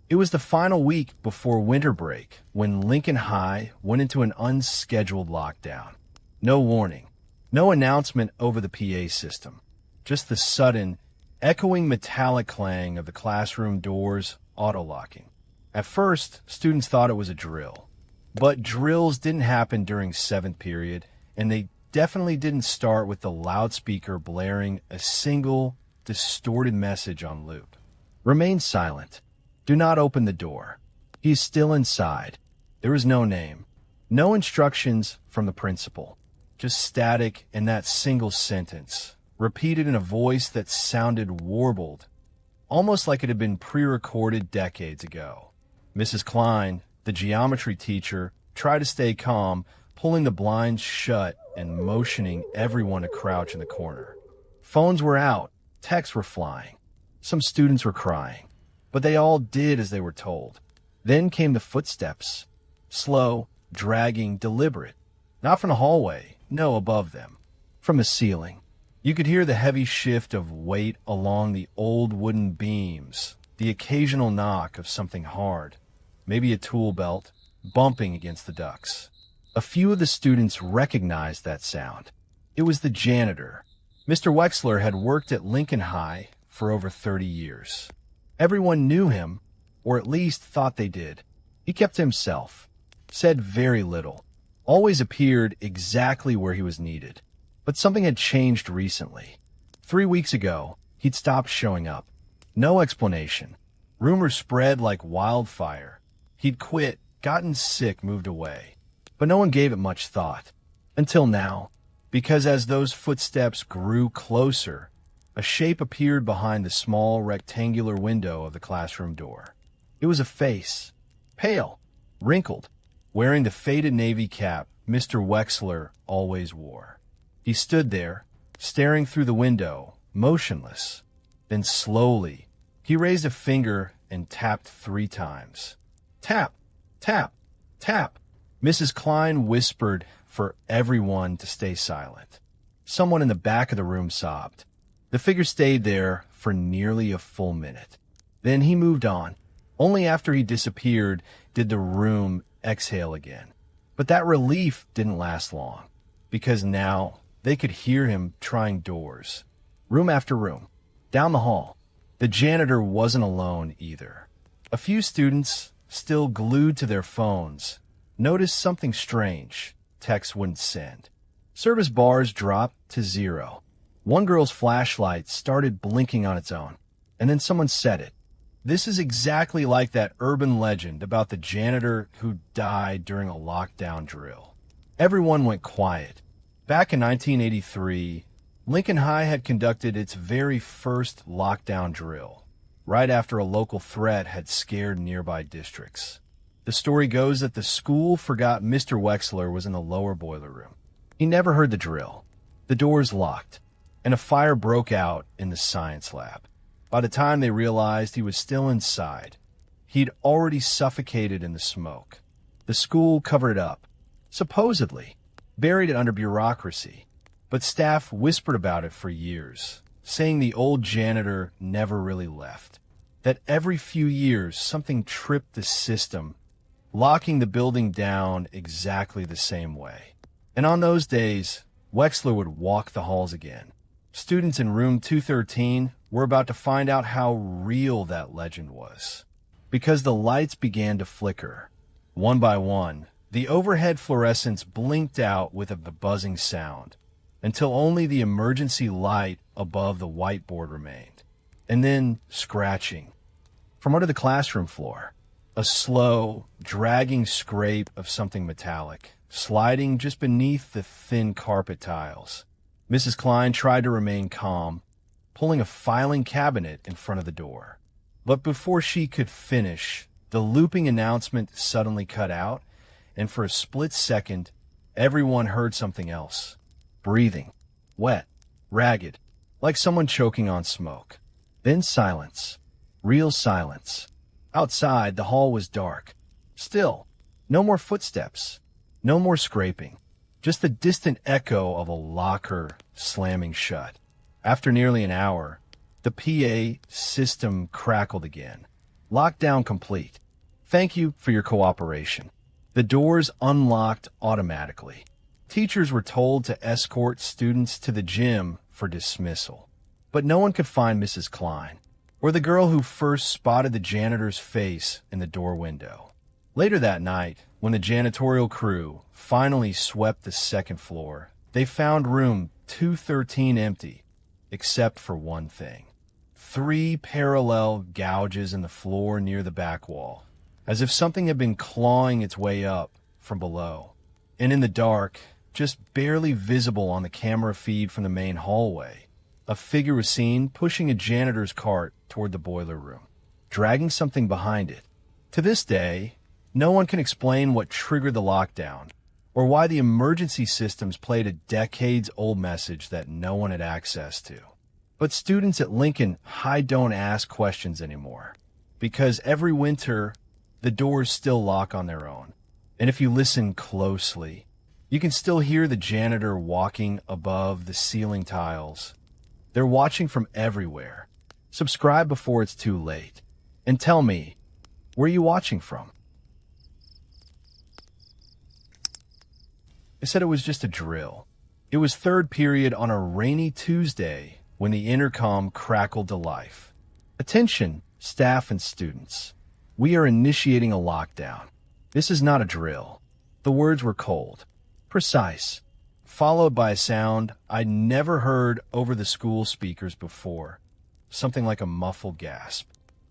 It was the final week before winter break when Lincoln High went into an unscheduled lockdown. No warning, no announcement over the PA system, just the sudden, echoing metallic clang of the classroom doors auto-locking. At first, students thought it was a drill. But drills didn't happen during 7th period, and they definitely didn't start with the loudspeaker blaring a single, distorted message on loop. Remain silent. Do not open the door. He's still inside. There is no name. No instructions from the principal. Just static and that single sentence, repeated in a voice that sounded warbled, almost like it had been pre-recorded decades ago. Mrs. Klein, the geometry teacher, tried to stay calm, pulling the blinds shut and motioning everyone to crouch in the corner. Phones were out, texts were flying. Some students were crying, but they all did as they were told. Then came the footsteps, slow, dragging, deliberate. Not from the hallway, no, above them. From the ceiling. You could hear the heavy shift of weight along the old wooden beams, the occasional knock of something hard, maybe a tool belt, bumping against the ducts. A few of the students recognized that sound. It was the janitor. Mr. Wexler had worked at Lincoln High for over 30 years. Everyone knew him, or at least thought they did. He kept to himself, said very little, always appeared exactly where he was needed. But something had changed recently. 3 weeks ago, he'd stopped showing up. No explanation. Rumors spread like wildfire. He'd quit, gotten sick, moved away. But no one gave it much thought. Until now. Because as those footsteps grew closer, a shape appeared behind the small rectangular window of the classroom door. It was a face. Pale. Wrinkled. Wearing the faded navy cap Mr. Wexler always wore. He stood there, staring through the window, motionless. Then slowly, he raised a finger and tapped 3 times. Tap, tap, tap. Mrs. Klein whispered for everyone to stay silent. Someone in the back of the room sobbed. The figure stayed there for nearly a full minute. Then he moved on. Only after he disappeared did the room exhale again. But that relief didn't last long, because now they could hear him trying doors, room after room, down the hall. The janitor wasn't alone either. A few students, still glued to their phones, noticed something strange. Texts wouldn't send. Service bars dropped to 0. One girl's flashlight started blinking on its own, and then someone said it. This is exactly like that urban legend about the janitor who died during a lockdown drill. Everyone went quiet. Back in 1983, Lincoln High had conducted its very first lockdown drill, right after a local threat had scared nearby districts. The story goes that the school forgot Mr. Wexler was in the lower boiler room. He never heard the drill. The doors locked, and a fire broke out in the science lab. By the time they realized he was still inside, he'd already suffocated in the smoke. The school covered it up, supposedly, buried it under bureaucracy, but staff whispered about it for years, saying the old janitor never really left, that every few years something tripped the system, locking the building down exactly the same way. And on those days, Wexler would walk the halls again. Students in room 213 were about to find out how real that legend was, because the lights began to flicker. One by one, the overhead fluorescents blinked out with a buzzing sound, until only the emergency light above the whiteboard remained. And then scratching. From under the classroom floor, a slow, dragging scrape of something metallic, sliding just beneath the thin carpet tiles. Mrs. Klein tried to remain calm, pulling a filing cabinet in front of the door. But before she could finish, the looping announcement suddenly cut out, and for a split second, everyone heard something else. Breathing. Wet. Ragged. Like someone choking on smoke. Then silence. Real silence. Outside, the hall was dark. Still. No more footsteps. No more scraping. Just the distant echo of a locker slamming shut. After nearly an hour, the PA system crackled again. Lockdown complete. Thank you for your cooperation. The doors unlocked automatically. Teachers were told to escort students to the gym for dismissal. But no one could find Mrs. Klein, or the girl who first spotted the janitor's face in the door window. Later that night, when the janitorial crew finally swept the second floor, they found room 213 empty, except for one thing. 3 parallel gouges in the floor near the back wall, as if something had been clawing its way up from below. And in the dark, just barely visible on the camera feed from the main hallway, a figure was seen pushing a janitor's cart toward the boiler room, dragging something behind it. To this day, no one can explain what triggered the lockdown, or why the emergency systems played a decades-old message that no one had access to. But students at Lincoln High don't ask questions anymore, because every winter, the doors still lock on their own. And if you listen closely, you can still hear the janitor walking above the ceiling tiles. They're watching from everywhere. Subscribe before it's too late. And tell me, where are you watching from? I said it was just a drill. It was third period on a rainy Tuesday when the intercom crackled to life. Attention, staff and students. We are initiating a lockdown. This is not a drill. The words were cold, precise, followed by a sound I'd never heard over the school speakers before. Something like a muffled gasp.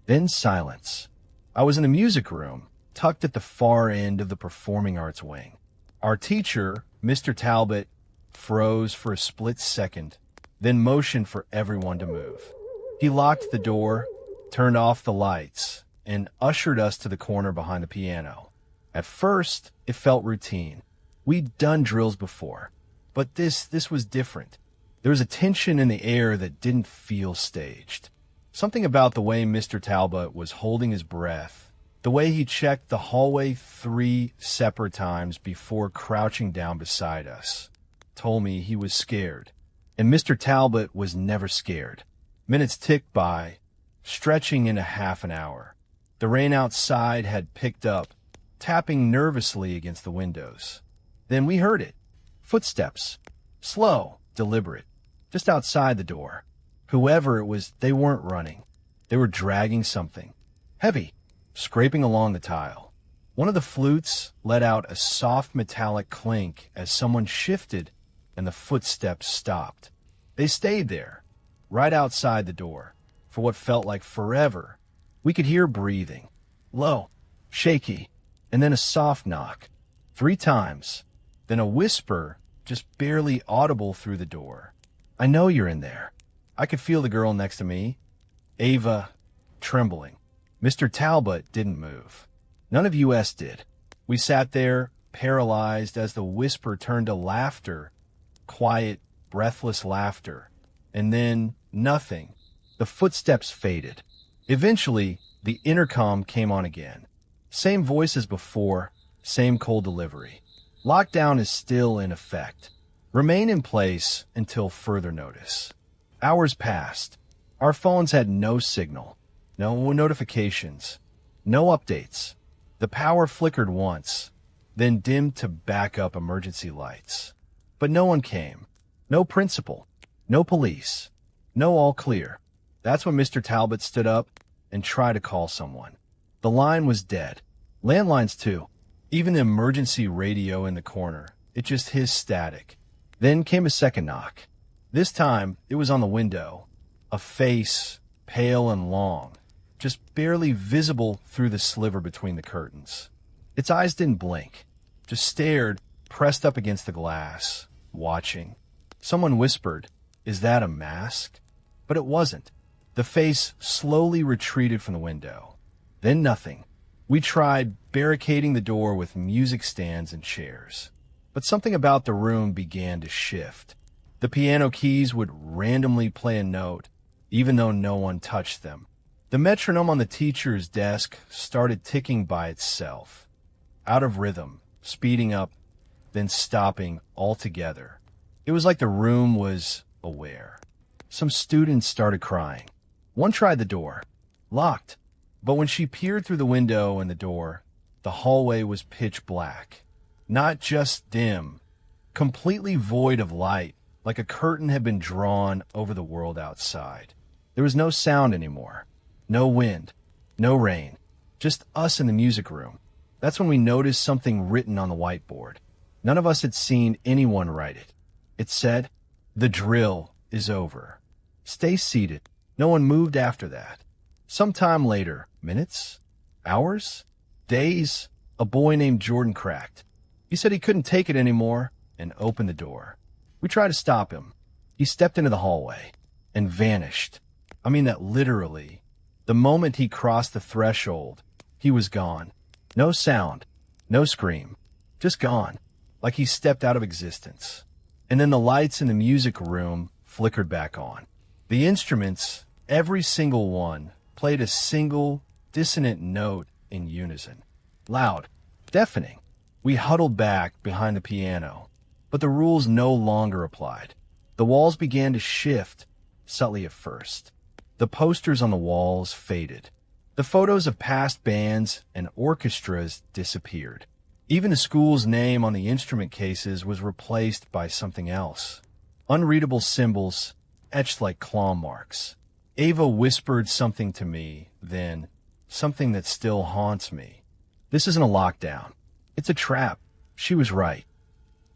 Then silence. I was in a music room, tucked at the far end of the performing arts wing. Our teacher, Mr. Talbot, froze for a split second, then motioned for everyone to move. He locked the door, turned off the lights, and ushered us to the corner behind the piano. At first, it felt routine. We'd done drills before, but this was different. There was a tension in the air that didn't feel staged. Something about the way Mr. Talbot was holding his breath, the way he checked the hallway 3 separate times before crouching down beside us, told me he was scared. And Mr. Talbot was never scared. Minutes ticked by, stretching into half an hour. The rain outside had picked up, tapping nervously against the windows. Then we heard it. Footsteps. Slow, deliberate. Just outside the door. Whoever it was, they weren't running. They were dragging something. Heavy, scraping along the tile. One of the flutes let out a soft metallic clink as someone shifted and the footsteps stopped. They stayed there, right outside the door, for what felt like forever. We could hear breathing. Low, shaky, and then a soft knock. 3 times. Then a whisper, just barely audible through the door. I know you're in there. I could feel the girl next to me, Ava, trembling. Mr. Talbot didn't move. None of us did. We sat there, paralyzed, as the whisper turned to laughter, quiet, breathless laughter. And then nothing. The footsteps faded. Eventually, the intercom came on again. Same voice as before, same cold delivery. Lockdown is still in effect. Remain in place until further notice. Hours passed. Our phones had no signal, no notifications, no updates. The power flickered once, then dimmed to backup emergency lights. But no one came. No principal, no police, no all clear. That's when Mr. Talbot stood up and tried to call someone. The line was dead. Landlines too. Even the emergency radio in the corner. It just hissed static. Then came a second knock. This time, it was on the window. A face, pale and long, just barely visible through the sliver between the curtains. Its eyes didn't blink, just stared, pressed up against the glass, watching. Someone whispered, "Is that a mask?" But it wasn't. The face slowly retreated from the window. Then nothing. We tried barricading the door with music stands and chairs. But something about the room began to shift. The piano keys would randomly play a note, even though no one touched them. The metronome on the teacher's desk started ticking by itself, out of rhythm, speeding up, then stopping altogether. It was like the room was aware. Some students started crying. One tried the door. Locked. But when she peered through the window and the door, the hallway was pitch black. Not just dim, completely void of light, like a curtain had been drawn over the world outside. There was no sound anymore. No wind. No rain. Just us in the music room. That's when we noticed something written on the whiteboard. None of us had seen anyone write it. It said, "The drill is over. Stay seated." No one moved after that. Sometime later, minutes, hours, days, a boy named Jordan cracked. He said he couldn't take it anymore and opened the door. We tried to stop him. He stepped into the hallway and vanished. I mean that literally. The moment he crossed the threshold, he was gone. No sound, no scream, just gone, like he stepped out of existence. And then the lights in the music room flickered back on. The instruments, every single one, played a single, dissonant note in unison. Loud, deafening. We huddled back behind the piano, but the rules no longer applied. The walls began to shift, subtly at first. The posters on the walls faded. The photos of past bands and orchestras disappeared. Even the school's name on the instrument cases was replaced by something else. Unreadable symbols, etched like claw marks. Ava whispered something to me, then, something that still haunts me. This isn't a lockdown. It's a trap. She was right.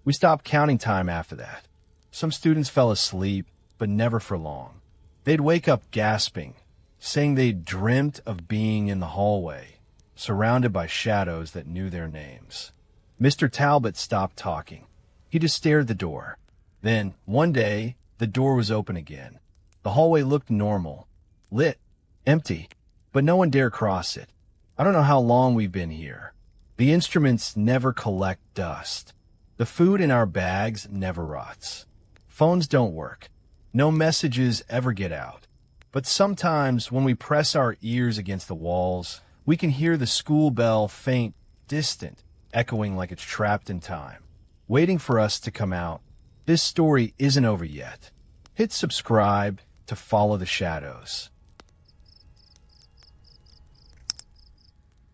We stopped counting time after that. Some students fell asleep, but never for long. They'd wake up gasping, saying they'd dreamt of being in the hallway, surrounded by shadows that knew their names. Mr. Talbot stopped talking. He just stared at the door. Then, one day, the door was open again. The hallway looked normal, lit, empty, but no one dare cross it. I don't know how long we've been here. The instruments never collect dust. The food in our bags never rots. Phones don't work. No messages ever get out. But sometimes when we press our ears against the walls, we can hear the school bell faint, distant, echoing like it's trapped in time, waiting for us to come out. This story isn't over yet. Hit subscribe to follow the shadows.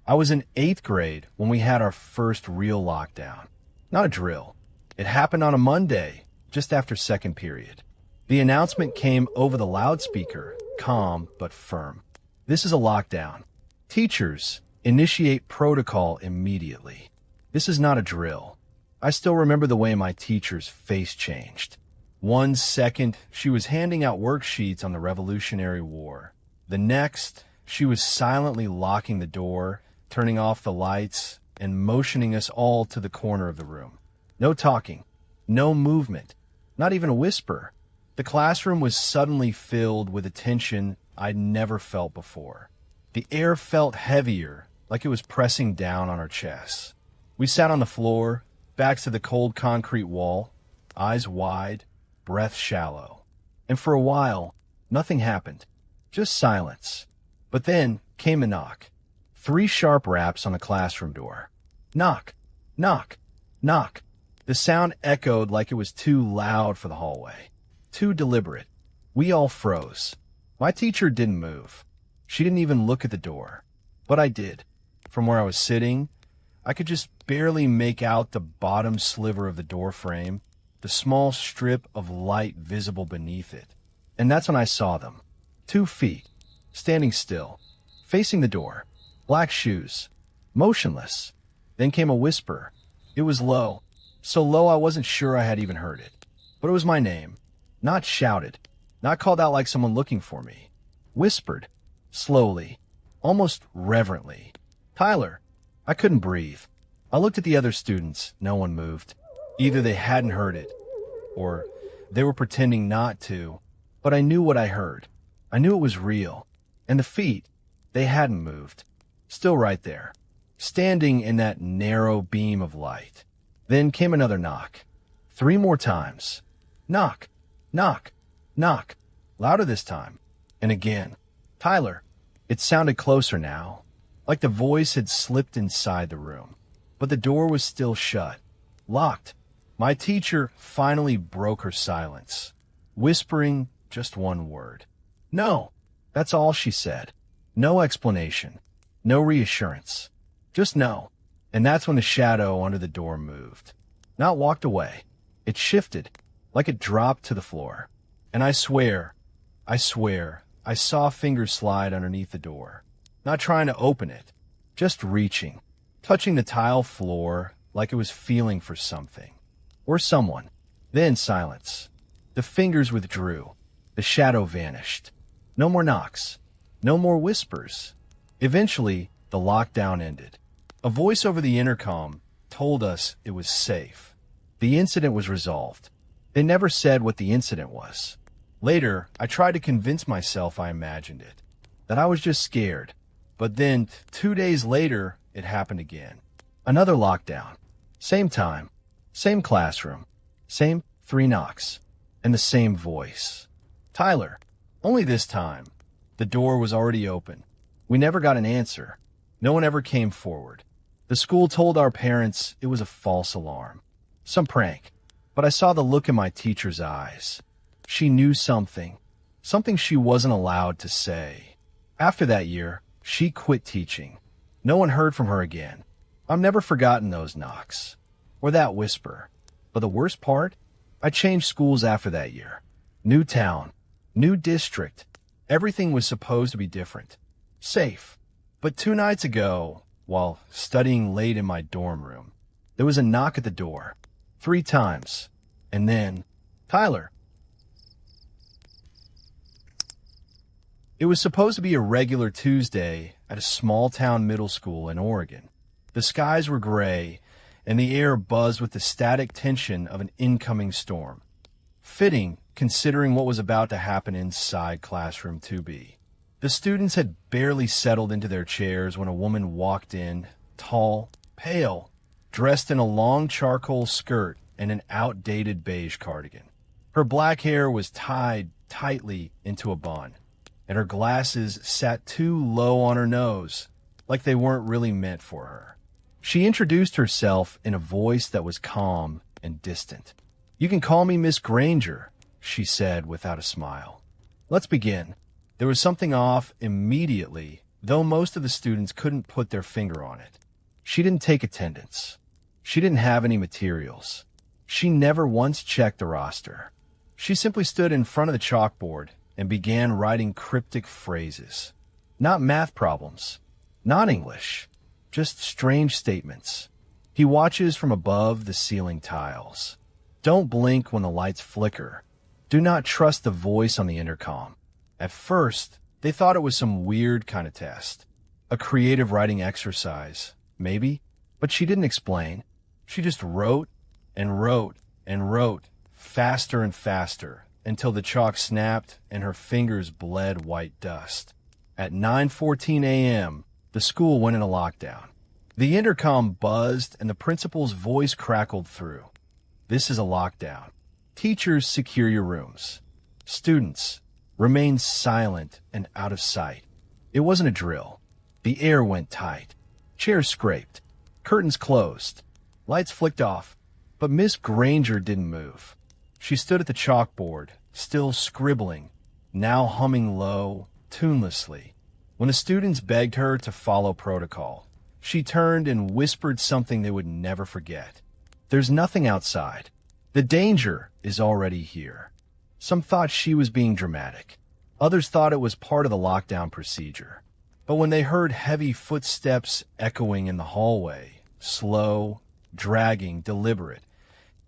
I was in 8th grade when we had our first real lockdown. Not a drill. It happened on a Monday, just after second period. The announcement came over the loudspeaker, calm but firm. This is a lockdown. Teachers, initiate protocol immediately. This is not a drill. I still remember the way my teacher's face changed. 1 second, she was handing out worksheets on the Revolutionary War. The next, she was silently locking the door, turning off the lights, and motioning us all to the corner of the room. No talking, no movement, not even a whisper. The classroom was suddenly filled with a tension I'd never felt before. The air felt heavier, like it was pressing down on our chests. We sat on the floor, backs to the cold concrete wall, eyes wide, breath shallow. And for a while, nothing happened. Just silence. But then came a knock. 3 sharp raps on the classroom door. Knock, knock, knock. The sound echoed like it was too loud for the hallway. Too deliberate. We all froze. My teacher didn't move. She didn't even look at the door. But I did. From where I was sitting, I could just barely make out the bottom sliver of the door frame, the small strip of light visible beneath it. And that's when I saw them. 2 feet, standing still, facing the door, black shoes, motionless. Then came a whisper. It was low, so low I wasn't sure I had even heard it. But it was my name. Not shouted, not called out like someone looking for me. Whispered, slowly, almost reverently. Tyler. I couldn't breathe. I looked at the other students. No one moved. Either they hadn't heard it, or they were pretending not to. But I knew what I heard. I knew it was real. And the feet, they hadn't moved. Still right there, standing in that narrow beam of light. Then came another knock. 3 more times. Knock, knock, knock. Louder this time. And again. Tyler. It sounded closer now, like the voice had slipped inside the room. But the door was still shut, locked. My teacher finally broke her silence, whispering just one word. No, that's all she said. No explanation, No reassurance. Just no. And that's when the shadow under the door moved. Not walked away. It shifted, like it dropped to the floor. And I swear, I saw fingers slide underneath the door. Not trying to open it, just reaching, touching the tile floor like it was feeling for something. Or someone. Then silence. The fingers withdrew. The shadow vanished. No more knocks. No more whispers. Eventually, the lockdown ended. A voice over the intercom told us it was safe. The incident was resolved. They never said what the incident was. Later, I tried to convince myself I imagined it, that I was just scared. But then, 2 days later, it happened again. Another lockdown. Same time, same classroom, same 3 knocks, and the same voice. Tyler. Only this time, the door was already open. We never got an answer. No one ever came forward. The school told our parents it was a false alarm. Some prank. But I saw the look in my teacher's eyes. She knew something. Something she wasn't allowed to say. After that year, she quit teaching. No one heard from her again. I've never forgotten those knocks. Or that whisper. But the worst part? I changed schools after that year. New town. New district. Everything was supposed to be different. Safe. But 2 nights ago, while studying late in my dorm room, there was a knock at the door. 3 times. And then, Tyler. It was supposed to be a regular Tuesday at a small-town middle school in Oregon. The skies were gray, and the air buzzed with the static tension of an incoming storm. Fitting, considering what was about to happen inside classroom 2B. The students had barely settled into their chairs when a woman walked in, tall, pale, dressed in a long charcoal skirt and an outdated beige cardigan. Her black hair was tied tightly into a bun, and her glasses sat too low on her nose, like they weren't really meant for her. She introduced herself in a voice that was calm and distant. "You can call me Miss Granger," she said without a smile. "Let's begin." There was something off immediately, though most of the students couldn't put their finger on it. She didn't take attendance. She didn't have any materials. She never once checked the roster. She simply stood in front of the chalkboard and began writing cryptic phrases. Not math problems, not English, just strange statements. He watches from above the ceiling tiles. Don't blink when the lights flicker. Do not trust the voice on the intercom. At first, they thought it was some weird kind of test. A creative writing exercise, maybe, but she didn't explain. She just wrote and wrote and wrote, faster and faster, until the chalk snapped and her fingers bled white dust. At 9:14 a.m., the school went into lockdown. The intercom buzzed and the principal's voice crackled through. "This is a lockdown. Teachers, secure your rooms. Students, remain silent and out of sight." It wasn't a drill. The air went tight. Chairs scraped. Curtains closed. Lights flicked off. But Miss Granger didn't move. She stood at the chalkboard, still scribbling, now humming low, tunelessly. When the students begged her to follow protocol, she turned and whispered something they would never forget. "There's nothing outside. The danger is already here." Some thought she was being dramatic. Others thought it was part of the lockdown procedure. But when they heard heavy footsteps echoing in the hallway, slow, dragging, deliberate,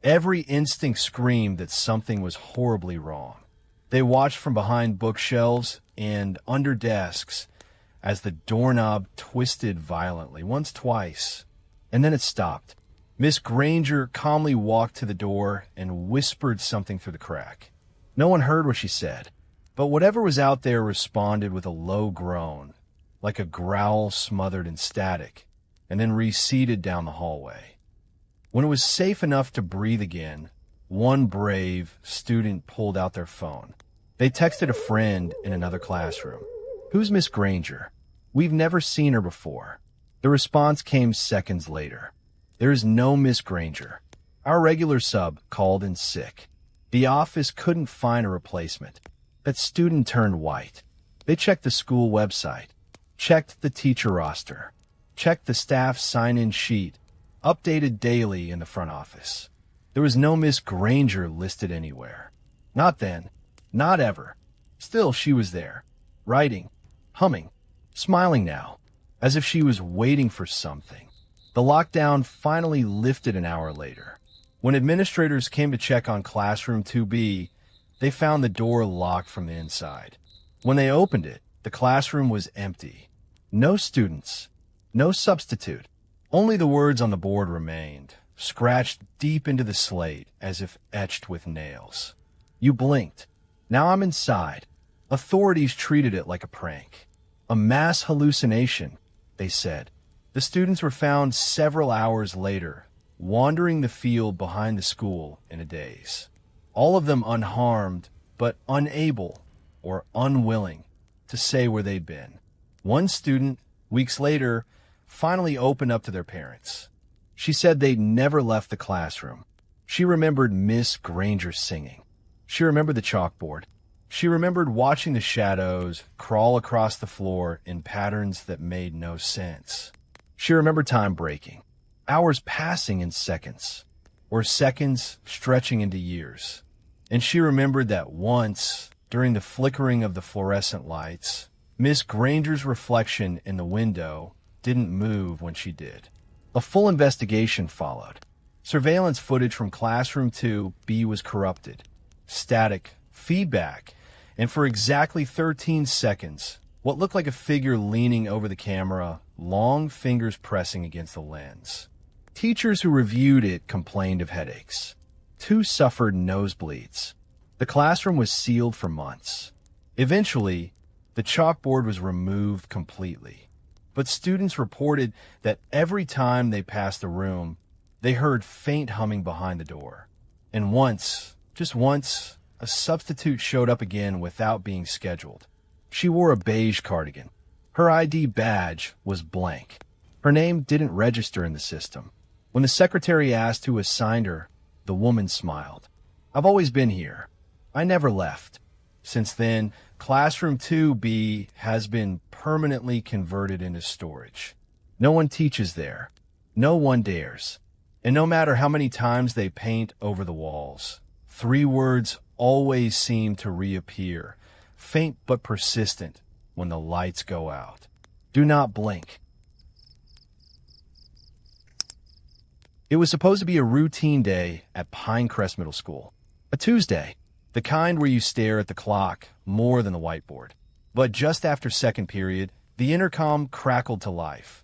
every instinct screamed that something was horribly wrong. They watched from behind bookshelves and under desks as the doorknob twisted violently, once, twice, and then it stopped. Miss Granger calmly walked to the door and whispered something through the crack. No one heard what she said, but whatever was out there responded with a low groan, like a growl smothered in static, and then receded down the hallway. When it was safe enough to breathe again, one brave student pulled out their phone. They texted a friend in another classroom. "Who's Miss Granger? We've never seen her before." The response came seconds later. "There is no Miss Granger. Our regular sub called in sick. The office couldn't find a replacement." That student turned white. They checked the school website. checked the teacher roster, checked the staff sign-in sheet, updated daily in the front office. There was no Miss Granger listed anywhere. Not then, not ever. Still, she was there, writing, humming, smiling now, as if she was waiting for something. The lockdown finally lifted an hour later. When administrators came to check on classroom 2B, they found the door locked from the inside. When they opened it, the classroom was empty. No students, no substitute. Only the words on the board remained, scratched deep into the slate as if etched with nails. You blinked. Now I'm inside. Authorities treated it like a prank. A mass hallucination, they said. The students were found several hours later, wandering the field behind the school in a daze. All of them unharmed, but unable or unwilling to say where they'd been. One student, weeks later, finally opened up to their parents. She said they'd never left the classroom. She remembered Miss Granger singing. She remembered the chalkboard. She remembered watching the shadows crawl across the floor in patterns that made no sense. She remembered time breaking, hours passing in seconds, or seconds stretching into years. And she remembered that once, during the flickering of the fluorescent lights, Miss Granger's reflection in the window didn't move when she did. A full investigation followed. Surveillance footage from classroom 2B was corrupted. Static feedback, and for exactly 13 seconds, what looked like a figure leaning over the camera, long fingers pressing against the lens. Teachers who reviewed it complained of headaches. 2 suffered nosebleeds. The classroom was sealed for months. Eventually, the chalkboard was removed completely. But students reported that every time they passed the room, they heard faint humming behind the door. And once, just once, a substitute showed up again without being scheduled. She wore a beige cardigan. Her ID badge was blank. Her name didn't register in the system. When the secretary asked who assigned her, the woman smiled. I've always been here. I never left. Since then, classroom 2B has been permanently converted into storage. No one teaches there. No one dares. And no matter how many times they paint over the walls, 3 words always seem to reappear, faint but persistent, when the lights go out. Do not blink. It was supposed to be a routine day at Pinecrest Middle School. A Tuesday, the kind where you stare at the clock more than the whiteboard. But just after second period, the intercom crackled to life.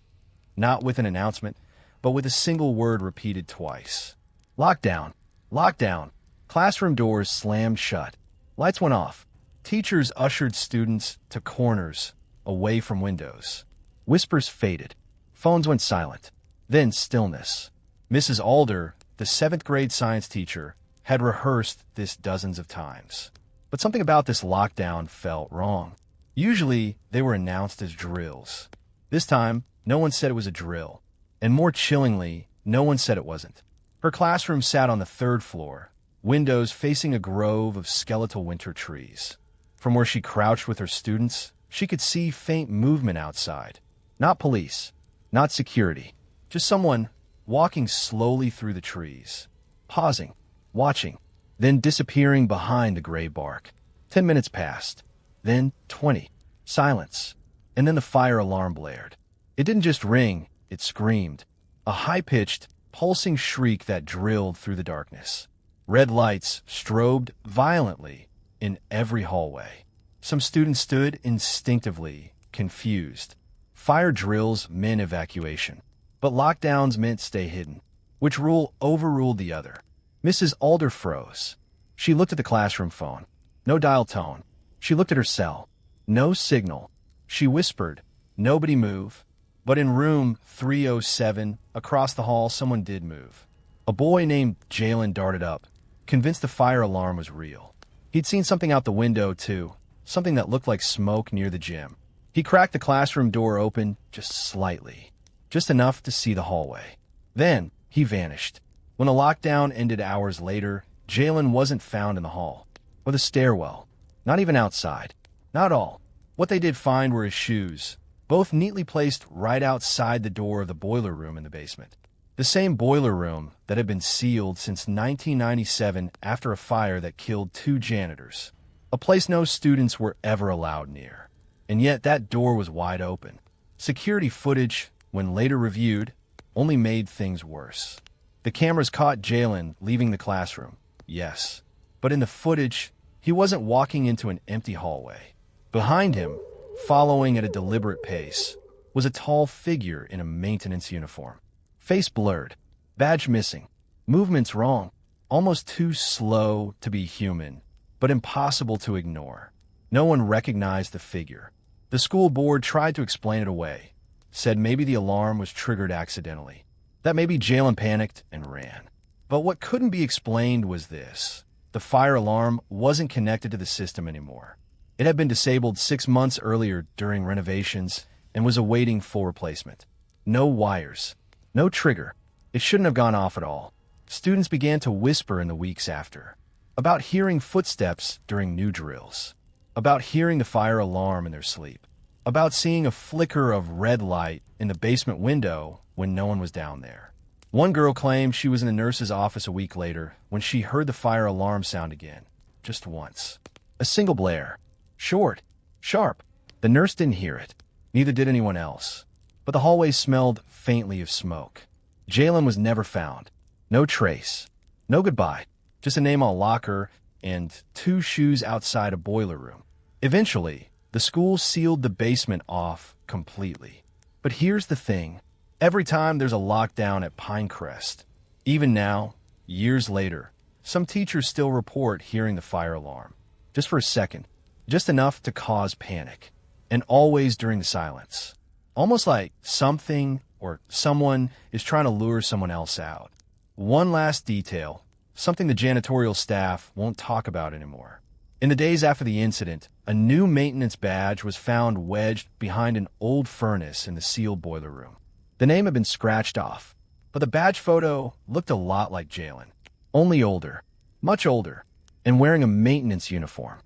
Not with an announcement, but with a single word repeated twice. Lockdown. Lockdown. Classroom doors slammed shut. Lights went off. Teachers ushered students to corners, away from windows. Whispers faded. Phones went silent. Then stillness. Mrs. Alder, the 7th grade science teacher, had rehearsed this dozens of times. But something about this lockdown felt wrong. Usually, they were announced as drills. This time, no one said it was a drill. And more chillingly, no one said it wasn't. Her classroom sat on the 3rd floor, windows facing a grove of skeletal winter trees. From where she crouched with her students, she could see faint movement outside. Not police, not security, just someone walking slowly through the trees, pausing, watching, then disappearing behind the gray bark. 10 minutes passed, then 20. Silence, and then the fire alarm blared. It didn't just ring, it screamed. A high-pitched, pulsing shriek that drilled through the darkness. Red lights strobed violently in every hallway. Some students stood instinctively, confused. Fire drills meant evacuation, but lockdowns meant stay hidden. Which rule overruled the other? Mrs. Alder froze. She looked at the classroom phone. No dial tone. She looked at her cell. No signal. She whispered, "Nobody move." But in room 307, across the hall, someone did move. A boy named Jalen darted up, convinced the fire alarm was real. He'd seen something out the window, too, something that looked like smoke near the gym. He cracked the classroom door open just slightly, just enough to see the hallway. Then he vanished. When the lockdown ended hours later, Jalen wasn't found in the hall, or the stairwell, not even outside. Not all. What they did find were his shoes, both neatly placed right outside the door of the boiler room in the basement. The same boiler room that had been sealed since 1997 after a fire that killed 2 janitors. A place no students were ever allowed near. And yet that door was wide open. Security footage, when later reviewed, only made things worse. The cameras caught Jalen leaving the classroom, yes. But in the footage, he wasn't walking into an empty hallway. Behind him, following at a deliberate pace, was a tall figure in a maintenance uniform. Face blurred, badge missing, movements wrong, almost too slow to be human, but impossible to ignore. No one recognized the figure. The school board tried to explain it away, said maybe the alarm was triggered accidentally, that maybe Jalen panicked and ran. But what couldn't be explained was this. The fire alarm wasn't connected to the system anymore. It had been disabled 6 months earlier during renovations and was awaiting full replacement. No wires. No trigger. It shouldn't have gone off at all. Students began to whisper in the weeks after, about hearing footsteps during new drills, about hearing the fire alarm in their sleep, about seeing a flicker of red light in the basement window when no one was down there. One girl claimed she was in the nurse's office a week later when she heard the fire alarm sound again, just once. A single blare. Short. Sharp. The nurse didn't hear it. Neither did anyone else. But the hallway smelled faintly of smoke. Jalen was never found. No trace. No goodbye. Just a name on a locker and 2 shoes outside a boiler room. Eventually, the school sealed the basement off completely. But here's the thing. Every time there's a lockdown at Pinecrest, even now, years later, some teachers still report hearing the fire alarm. Just for a second. Just enough to cause panic. And always during the silence. Almost like something or someone is trying to lure someone else out. One last detail, something the janitorial staff won't talk about anymore. In the days after the incident, a new maintenance badge was found wedged behind an old furnace in the sealed boiler room. The name had been scratched off, but the badge photo looked a lot like Jalen. Only older, much older, and wearing a maintenance uniform.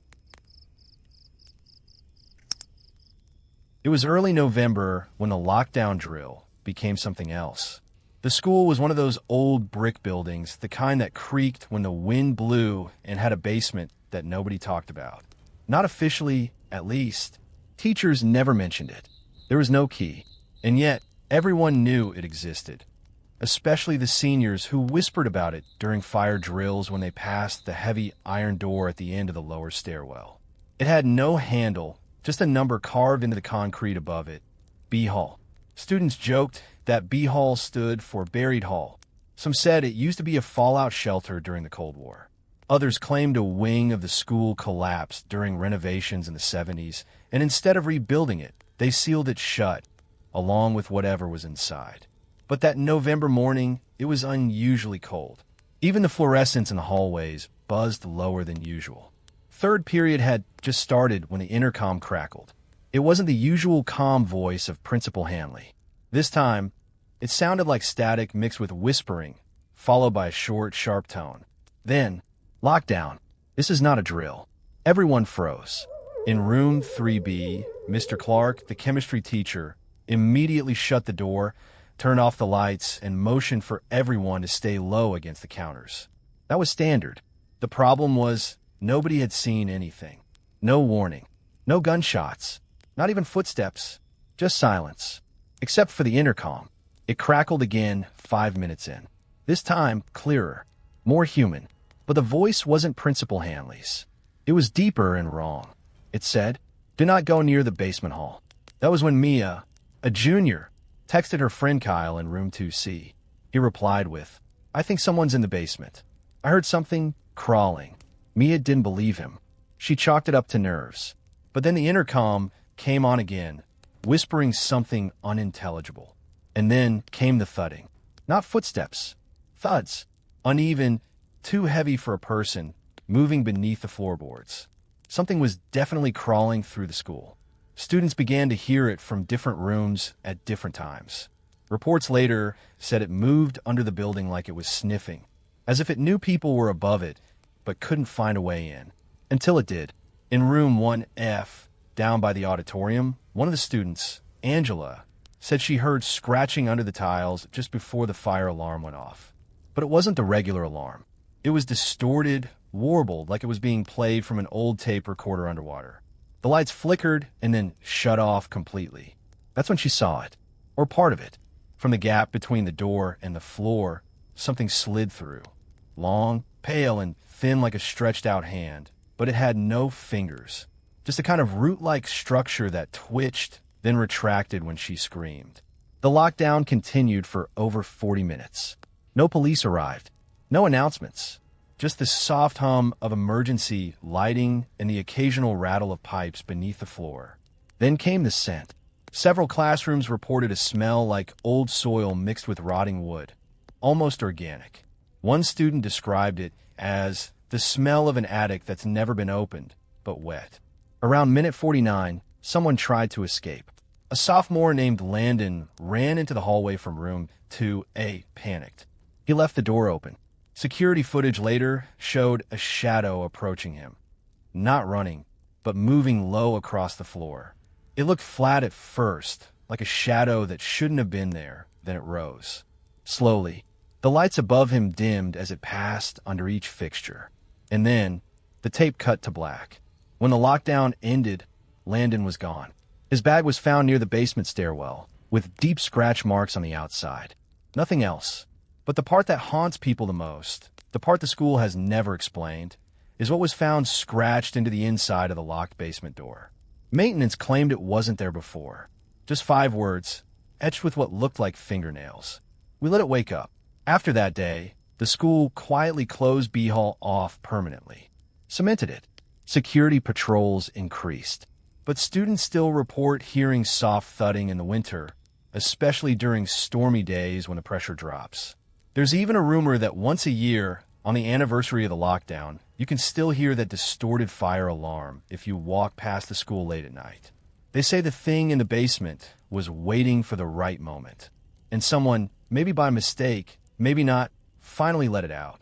It was early November when the lockdown drill became something else. The school was one of those old brick buildings, the kind that creaked when the wind blew and had a basement that nobody talked about. Not officially, at least. Teachers never mentioned it. There was no key, and yet everyone knew it existed, especially the seniors who whispered about it during fire drills when they passed the heavy iron door at the end of the lower stairwell. It had no handle, just a number carved into the concrete above it. B Hall. Students joked that B Hall stood for Buried Hall. Some said it used to be a fallout shelter during the Cold War. Others claimed a wing of the school collapsed during renovations in the 70s, and instead of rebuilding it, they sealed it shut, along with whatever was inside. But that November morning, it was unusually cold. Even the fluorescents in the hallways buzzed lower than usual. Third period had just started when the intercom crackled. It wasn't the usual calm voice of Principal Hanley. This time, it sounded like static mixed with whispering, followed by a short, sharp tone. Then, lockdown. This is not a drill. Everyone froze. In room 3B, Mr. Clark, the chemistry teacher, immediately shut the door, turned off the lights, and motioned for everyone to stay low against the counters. That was standard. The problem was nobody had seen anything. No warning. No gunshots. Not even footsteps. Just silence. Except for the intercom. It crackled again 5 minutes in. This time, clearer. More human. But the voice wasn't Principal Hanley's. It was deeper and wrong. It said, "Do not go near the basement hall." That was when Mia, a junior, texted her friend Kyle in room 2C. He replied with, "I think someone's in the basement. I heard something crawling." Mia didn't believe him. She chalked it up to nerves. But then the intercom came on again, whispering something unintelligible. And then came the thudding. Not footsteps. Thuds. Uneven, too heavy for a person, moving beneath the floorboards. Something was definitely crawling through the school. Students began to hear it from different rooms at different times. Reports later said it moved under the building like it was sniffing, as if it knew people were above it, but couldn't find a way in. Until it did. In room 1F, down by the auditorium, one of the students, Angela, said she heard scratching under the tiles just before the fire alarm went off. But it wasn't the regular alarm. It was distorted, warbled, like it was being played from an old tape recorder underwater. The lights flickered and then shut off completely. That's when she saw it, or part of it. From the gap between the door and the floor, something slid through. Long, pale, and thin like a stretched-out hand, but it had no fingers. Just a kind of root-like structure that twitched, then retracted when she screamed. The lockdown continued for over 40 minutes. No police arrived. No announcements. Just the soft hum of emergency lighting and the occasional rattle of pipes beneath the floor. Then came the scent. Several classrooms reported a smell like old soil mixed with rotting wood, almost organic. One student described it as the smell of an attic that's never been opened, but wet. Around minute 49, someone tried to escape. A sophomore named Landon ran into the hallway from room 2A, panicked. He left the door open. Security footage later showed a shadow approaching him. Not running, but moving low across the floor. It looked flat at first, like a shadow that shouldn't have been there, then it rose. Slowly, the lights above him dimmed as it passed under each fixture. And then, the tape cut to black. When the lockdown ended, Landon was gone. His bag was found near the basement stairwell, with deep scratch marks on the outside. Nothing else. But the part that haunts people the most, the part the school has never explained, is what was found scratched into the inside of the locked basement door. Maintenance claimed it wasn't there before. Just 5 words, etched with what looked like fingernails. We let it wake up. After that day, the school quietly closed B Hall off permanently. Cemented it. Security patrols increased. But students still report hearing soft thudding in the winter, especially during stormy days when the pressure drops. There's even a rumor that once a year, on the anniversary of the lockdown, you can still hear that distorted fire alarm if you walk past the school late at night. They say the thing in the basement was waiting for the right moment, and someone, maybe by mistake, maybe not, finally let it out.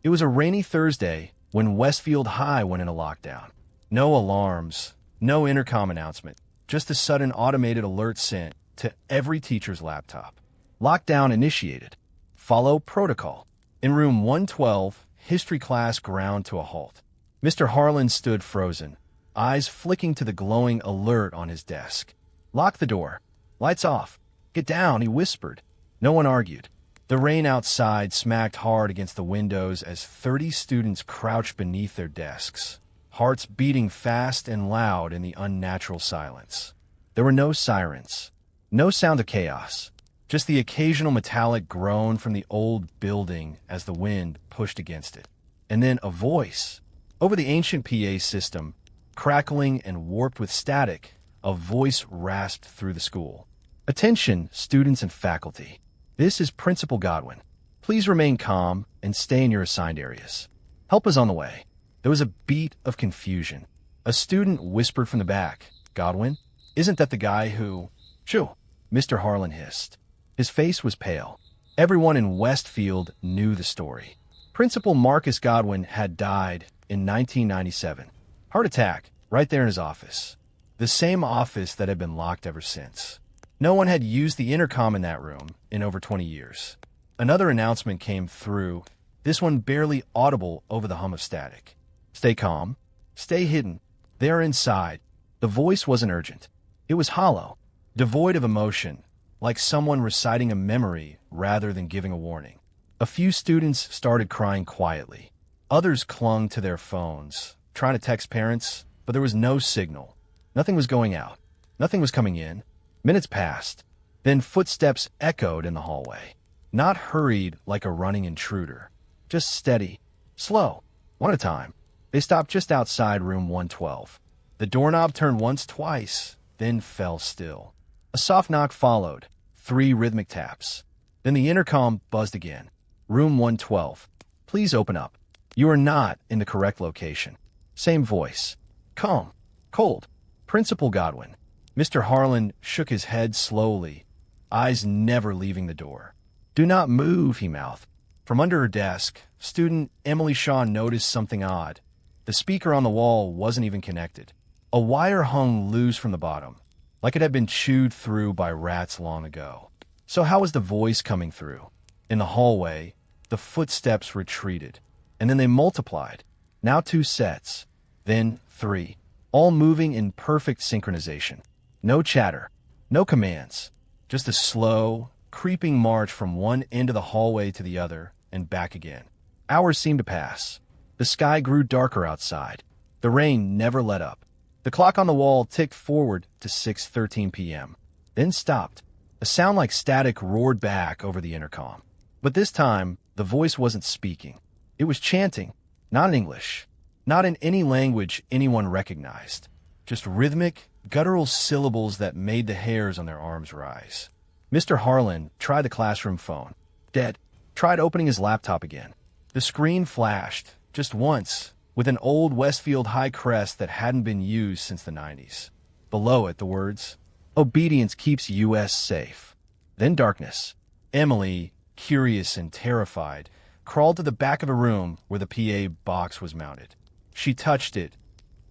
It was a rainy Thursday when Westfield High went into lockdown. No alarms, no intercom announcement, just a sudden automated alert sent to every teacher's laptop. Lockdown initiated. Follow protocol. In room 112, history class ground to a halt. Mr. Harlan stood frozen, eyes flicking to the glowing alert on his desk. Lock the door. Lights off. Get down, he whispered. No one argued. The rain outside smacked hard against the windows as 30 students crouched beneath their desks, hearts beating fast and loud in the unnatural silence. There were no sirens, no sound of chaos, just the occasional metallic groan from the old building as the wind pushed against it. And then a voice. Over the ancient PA system, crackling and warped with static, a voice rasped through the school. Attention, students and faculty. This is Principal Godwin. Please remain calm and stay in your assigned areas. Help is on the way. There was a beat of confusion. A student whispered from the back, Godwin? Isn't that the guy who... Shoo, Mr. Harlan hissed. His face was pale. Everyone in Westfield knew the story. Principal Marcus Godwin had died in 1997. Heart attack, right there in his office. The same office that had been locked ever since. No one had used the intercom in that room in over 20 years. Another announcement came through, this one barely audible over the hum of static. Stay calm. Stay hidden. They're inside. The voice wasn't urgent. It was hollow, devoid of emotion, like someone reciting a memory rather than giving a warning. A few students started crying quietly. Others clung to their phones, trying to text parents, but there was no signal. Nothing was going out. Nothing was coming in. Minutes passed. Then footsteps echoed in the hallway. Not hurried like a running intruder. Just steady. Slow. One at a time. They stopped just outside room 112. The doorknob turned once, twice, then fell still. A soft knock followed. 3 rhythmic taps. Then the intercom buzzed again. Room 112. Please open up. You are not in the correct location. Same voice. Calm. Cold. Principal Godwin. Mr. Harlan shook his head slowly, eyes never leaving the door. Do not move, he mouthed. From under her desk, student Emily Shaw noticed something odd. The speaker on the wall wasn't even connected. A wire hung loose from the bottom, like it had been chewed through by rats long ago. So how was the voice coming through? In the hallway, the footsteps retreated, and then they multiplied. Now 2 sets, then 3, all moving in perfect synchronization. No chatter, no commands, just a slow, creeping march from one end of the hallway to the other and back again. Hours seemed to pass. The sky grew darker outside. The rain never let up. The clock on the wall ticked forward to 6:13 p.m., then stopped. A sound like static roared back over the intercom. But this time, the voice wasn't speaking. It was chanting, not in English, not in any language anyone recognized, just rhythmic, guttural syllables that made the hairs on their arms rise. Mr. Harlan tried the classroom phone. Dead. Tried opening his laptop again. The screen flashed, just once, with an old Westfield high crest that hadn't been used since the 90s. Below it, the words, "Obedience keeps U.S. safe." Then darkness. Emily, curious and terrified, crawled to the back of a room where the PA box was mounted. She touched it,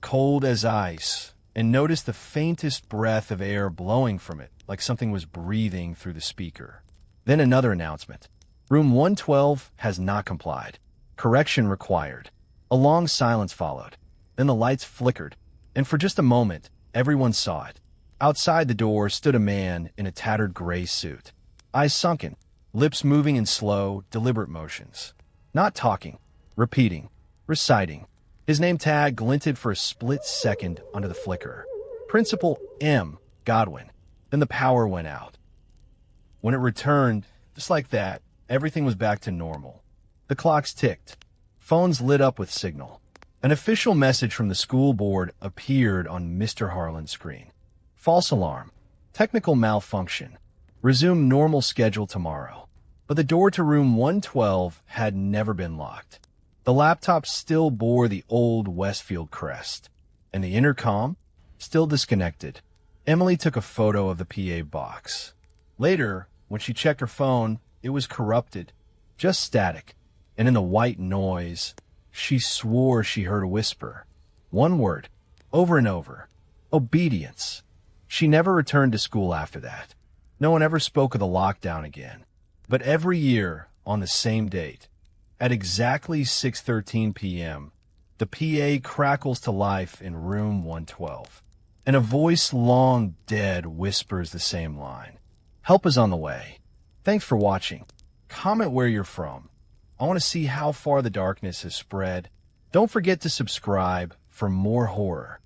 cold as ice, and noticed the faintest breath of air blowing from it, like something was breathing through the speaker. Then another announcement. Room 112 has not complied. Correction required. A long silence followed. Then the lights flickered, and for just a moment, everyone saw it. Outside the door stood a man in a tattered gray suit. Eyes sunken, lips moving in slow, deliberate motions. Not talking, repeating, reciting. His name tag glinted for a split second under the flicker. Principal M. Godwin. Then the power went out. When it returned, just like that, everything was back to normal. The clocks ticked. Phones lit up with signal. An official message from the school board appeared on Mr. Harlan's screen. False alarm. Technical malfunction. Resume normal schedule tomorrow. But the door to room 112 had never been locked. The laptop still bore the old Westfield crest, and the intercom, still disconnected. Emily took a photo of the PA box. Later, when she checked her phone, it was corrupted, just static, and in the white noise, she swore she heard a whisper. One word, over and over, obedience. She never returned to school after that. No one ever spoke of the lockdown again. But every year, on the same date, at exactly 6:13 p.m., the PA crackles to life in room 112, and a voice long dead whispers the same line. Help is on the way. Thanks for watching. Comment where you're from. I want to see how far the darkness has spread. Don't forget to subscribe for more horror.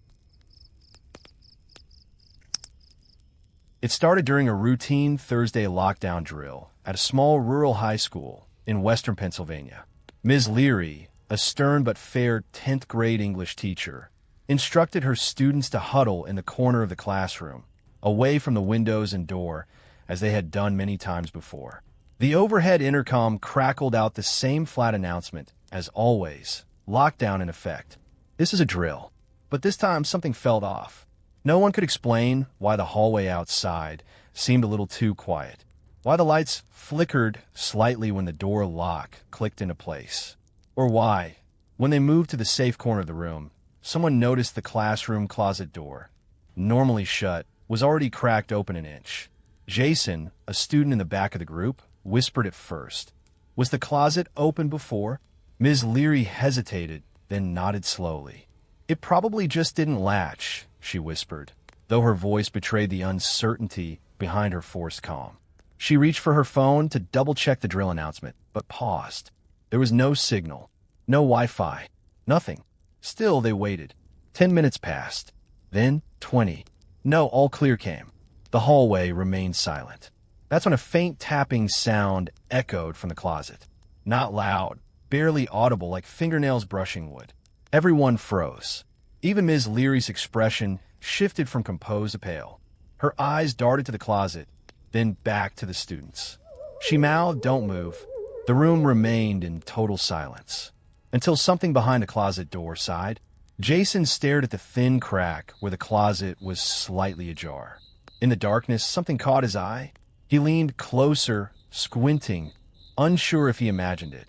It started during a routine Thursday lockdown drill at a small rural high school in western Pennsylvania. Ms. Leary, a stern but fair 10th grade English teacher, instructed her students to huddle in the corner of the classroom, away from the windows and door, as they had done many times before. The overhead intercom crackled out the same flat announcement as always, lockdown in effect. This is a drill, but this time something felt off. No one could explain why the hallway outside seemed a little too quiet, why the lights flickered slightly when the door lock clicked into place, or why, when they moved to the safe corner of the room, someone noticed the classroom closet door, normally shut, was already cracked open an inch. Jason, a student in the back of the group, whispered at first. Was the closet open before? Ms. Leary hesitated, then nodded slowly. It probably just didn't latch, she whispered, though her voice betrayed the uncertainty behind her forced calm. She reached for her phone to double-check the drill announcement, but paused. There was no signal, no Wi-Fi, nothing. Still, they waited. 10 minutes passed. Then 20. No, all clear came. The hallway remained silent. That's when a faint tapping sound echoed from the closet. Not loud, barely audible like fingernails brushing wood. Everyone froze. Even Ms. Leary's expression shifted from composed to pale. Her eyes darted to the closet, then back to the students. She mouthed, "Don't move." The room remained in total silence, until something behind the closet door sighed. Jason stared at the thin crack where the closet was slightly ajar. In the darkness, something caught his eye. He leaned closer, squinting, unsure if he imagined it,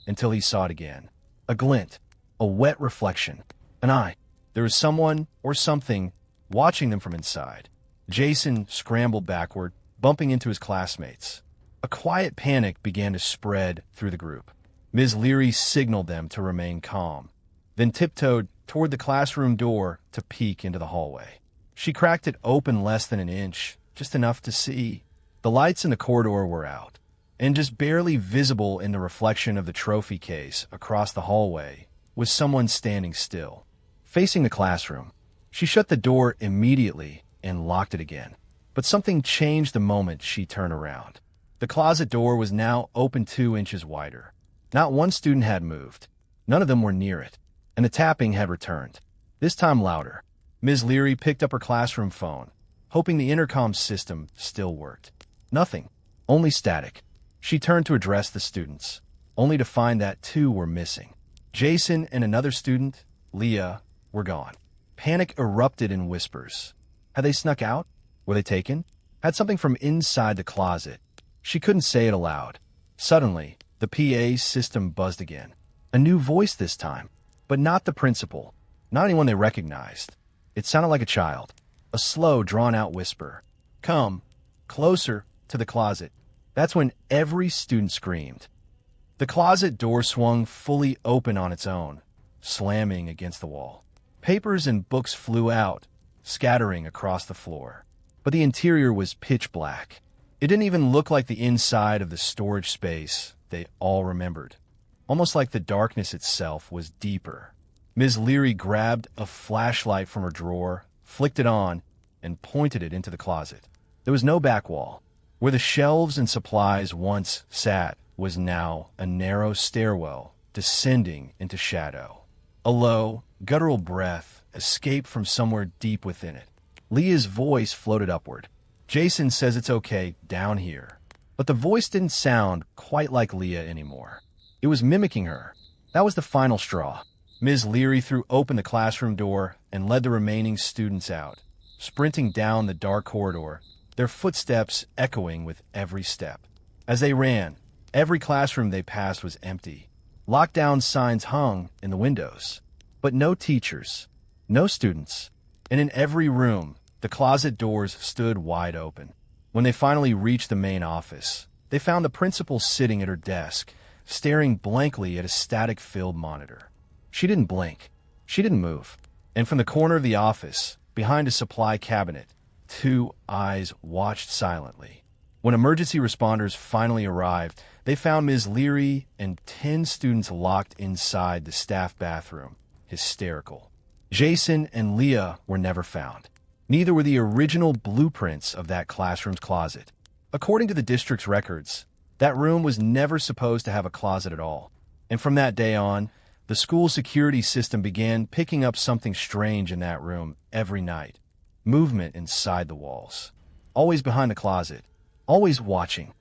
until he saw it again. A glint, a wet reflection, an eye. There was someone or something watching them from inside. Jason scrambled backward, bumping into his classmates. A quiet panic began to spread through the group. Ms. Leary signaled them to remain calm, then tiptoed toward the classroom door to peek into the hallway. She cracked it open less than an inch, just enough to see. The lights in the corridor were out, and just barely visible in the reflection of the trophy case across the hallway was someone standing still, facing the classroom. She shut the door immediately and locked it again. But something changed the moment she turned around. The closet door was now open 2 inches wider. Not one student had moved. None of them were near it, and the tapping had returned, this time louder. Ms. Leary picked up her classroom phone, hoping the intercom system still worked. Nothing, only static. She turned to address the students, only to find that 2 were missing. Jason and another student, Leah, were gone. Panic erupted in whispers. Had they snuck out? Were they taken? Had something from inside the closet? She couldn't say it aloud. Suddenly, the PA system buzzed again. A new voice this time, but not the principal, not anyone they recognized. It sounded like a child, a slow, drawn-out whisper. Come, closer to the closet. That's when every student screamed. The closet door swung fully open on its own, slamming against the wall. Papers and books flew out, scattering across the floor. But the interior was pitch black. It didn't even look like the inside of the storage space they all remembered. Almost like the darkness itself was deeper. Ms. Leary grabbed a flashlight from her drawer, flicked it on, and pointed it into the closet. There was no back wall. Where the shelves and supplies once sat was now a narrow stairwell descending into shadow. A low, guttural breath escaped from somewhere deep within it. Leah's voice floated upward. Jason says it's okay down here. But the voice didn't sound quite like Leah anymore. It was mimicking her. That was the final straw. Ms. Leary threw open the classroom door and led the remaining students out, sprinting down the dark corridor, their footsteps echoing with every step. As they ran, every classroom they passed was empty. Lockdown signs hung in the windows, but no teachers, no students. And in every room, the closet doors stood wide open. When they finally reached the main office, they found the principal sitting at her desk, staring blankly at a static-filled monitor. She didn't blink. She didn't move. And from the corner of the office, behind a supply cabinet, 2 eyes watched silently. When emergency responders finally arrived, they found Ms. Leary and 10 students locked inside the staff bathroom, hysterical. Jason and Leah were never found. Neither were the original blueprints of that classroom's closet. According to the district's records, that room was never supposed to have a closet at all. And from that day on, the school security system began picking up something strange in that room every night. Movement inside the walls. Always behind the closet. Always watching.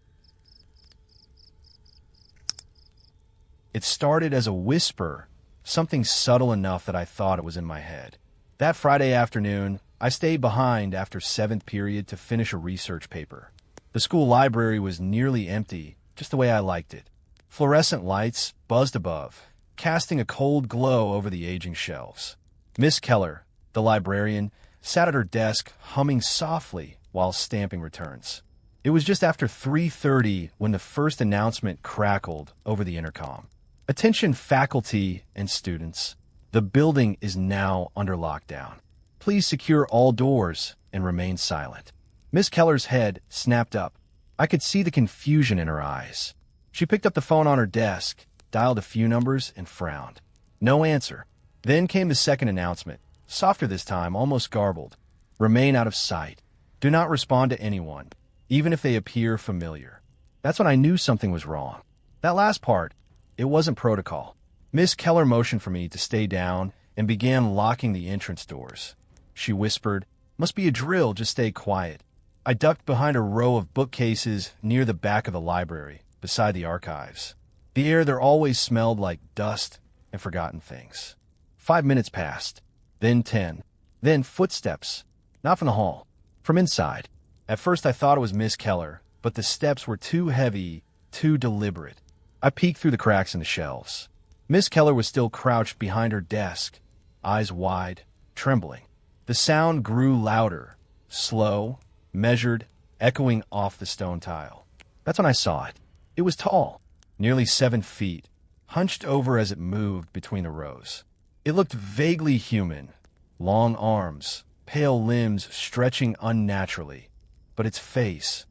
It started as a whisper, something subtle enough that I thought it was in my head. That Friday afternoon, I stayed behind after 7th period to finish a research paper. The school library was nearly empty, just the way I liked it. Fluorescent lights buzzed above, casting a cold glow over the aging shelves. Miss Keller, the librarian, sat at her desk humming softly while stamping returns. It was just after 3:30 when the first announcement crackled over the intercom. Attention faculty and students. The building is now under lockdown. Please secure all doors and remain silent. Miss Keller's head snapped up. I could see the confusion in her eyes. She picked up the phone on her desk, dialed a few numbers, and frowned. No answer. Then came the second announcement, softer this time, almost garbled. Remain out of sight. Do not respond to anyone, even if they appear familiar. That's when I knew something was wrong. That last part, it wasn't protocol. Miss Keller motioned for me to stay down and began locking the entrance doors. She whispered, "Must be a drill, just stay quiet." I ducked behind a row of bookcases near the back of the library, beside the archives. The air there always smelled like dust and forgotten things. 5 minutes passed, then 10, then footsteps. Not from the hall, from inside. At first I thought it was Miss Keller, but the steps were too heavy, too deliberate. I peeked through the cracks in the shelves. Miss Keller was still crouched behind her desk, eyes wide, trembling. The sound grew louder, slow, measured, echoing off the stone tile. That's when I saw it. It was tall, nearly 7 feet, hunched over as it moved between the rows. It looked vaguely human, long arms, pale limbs stretching unnaturally. But its face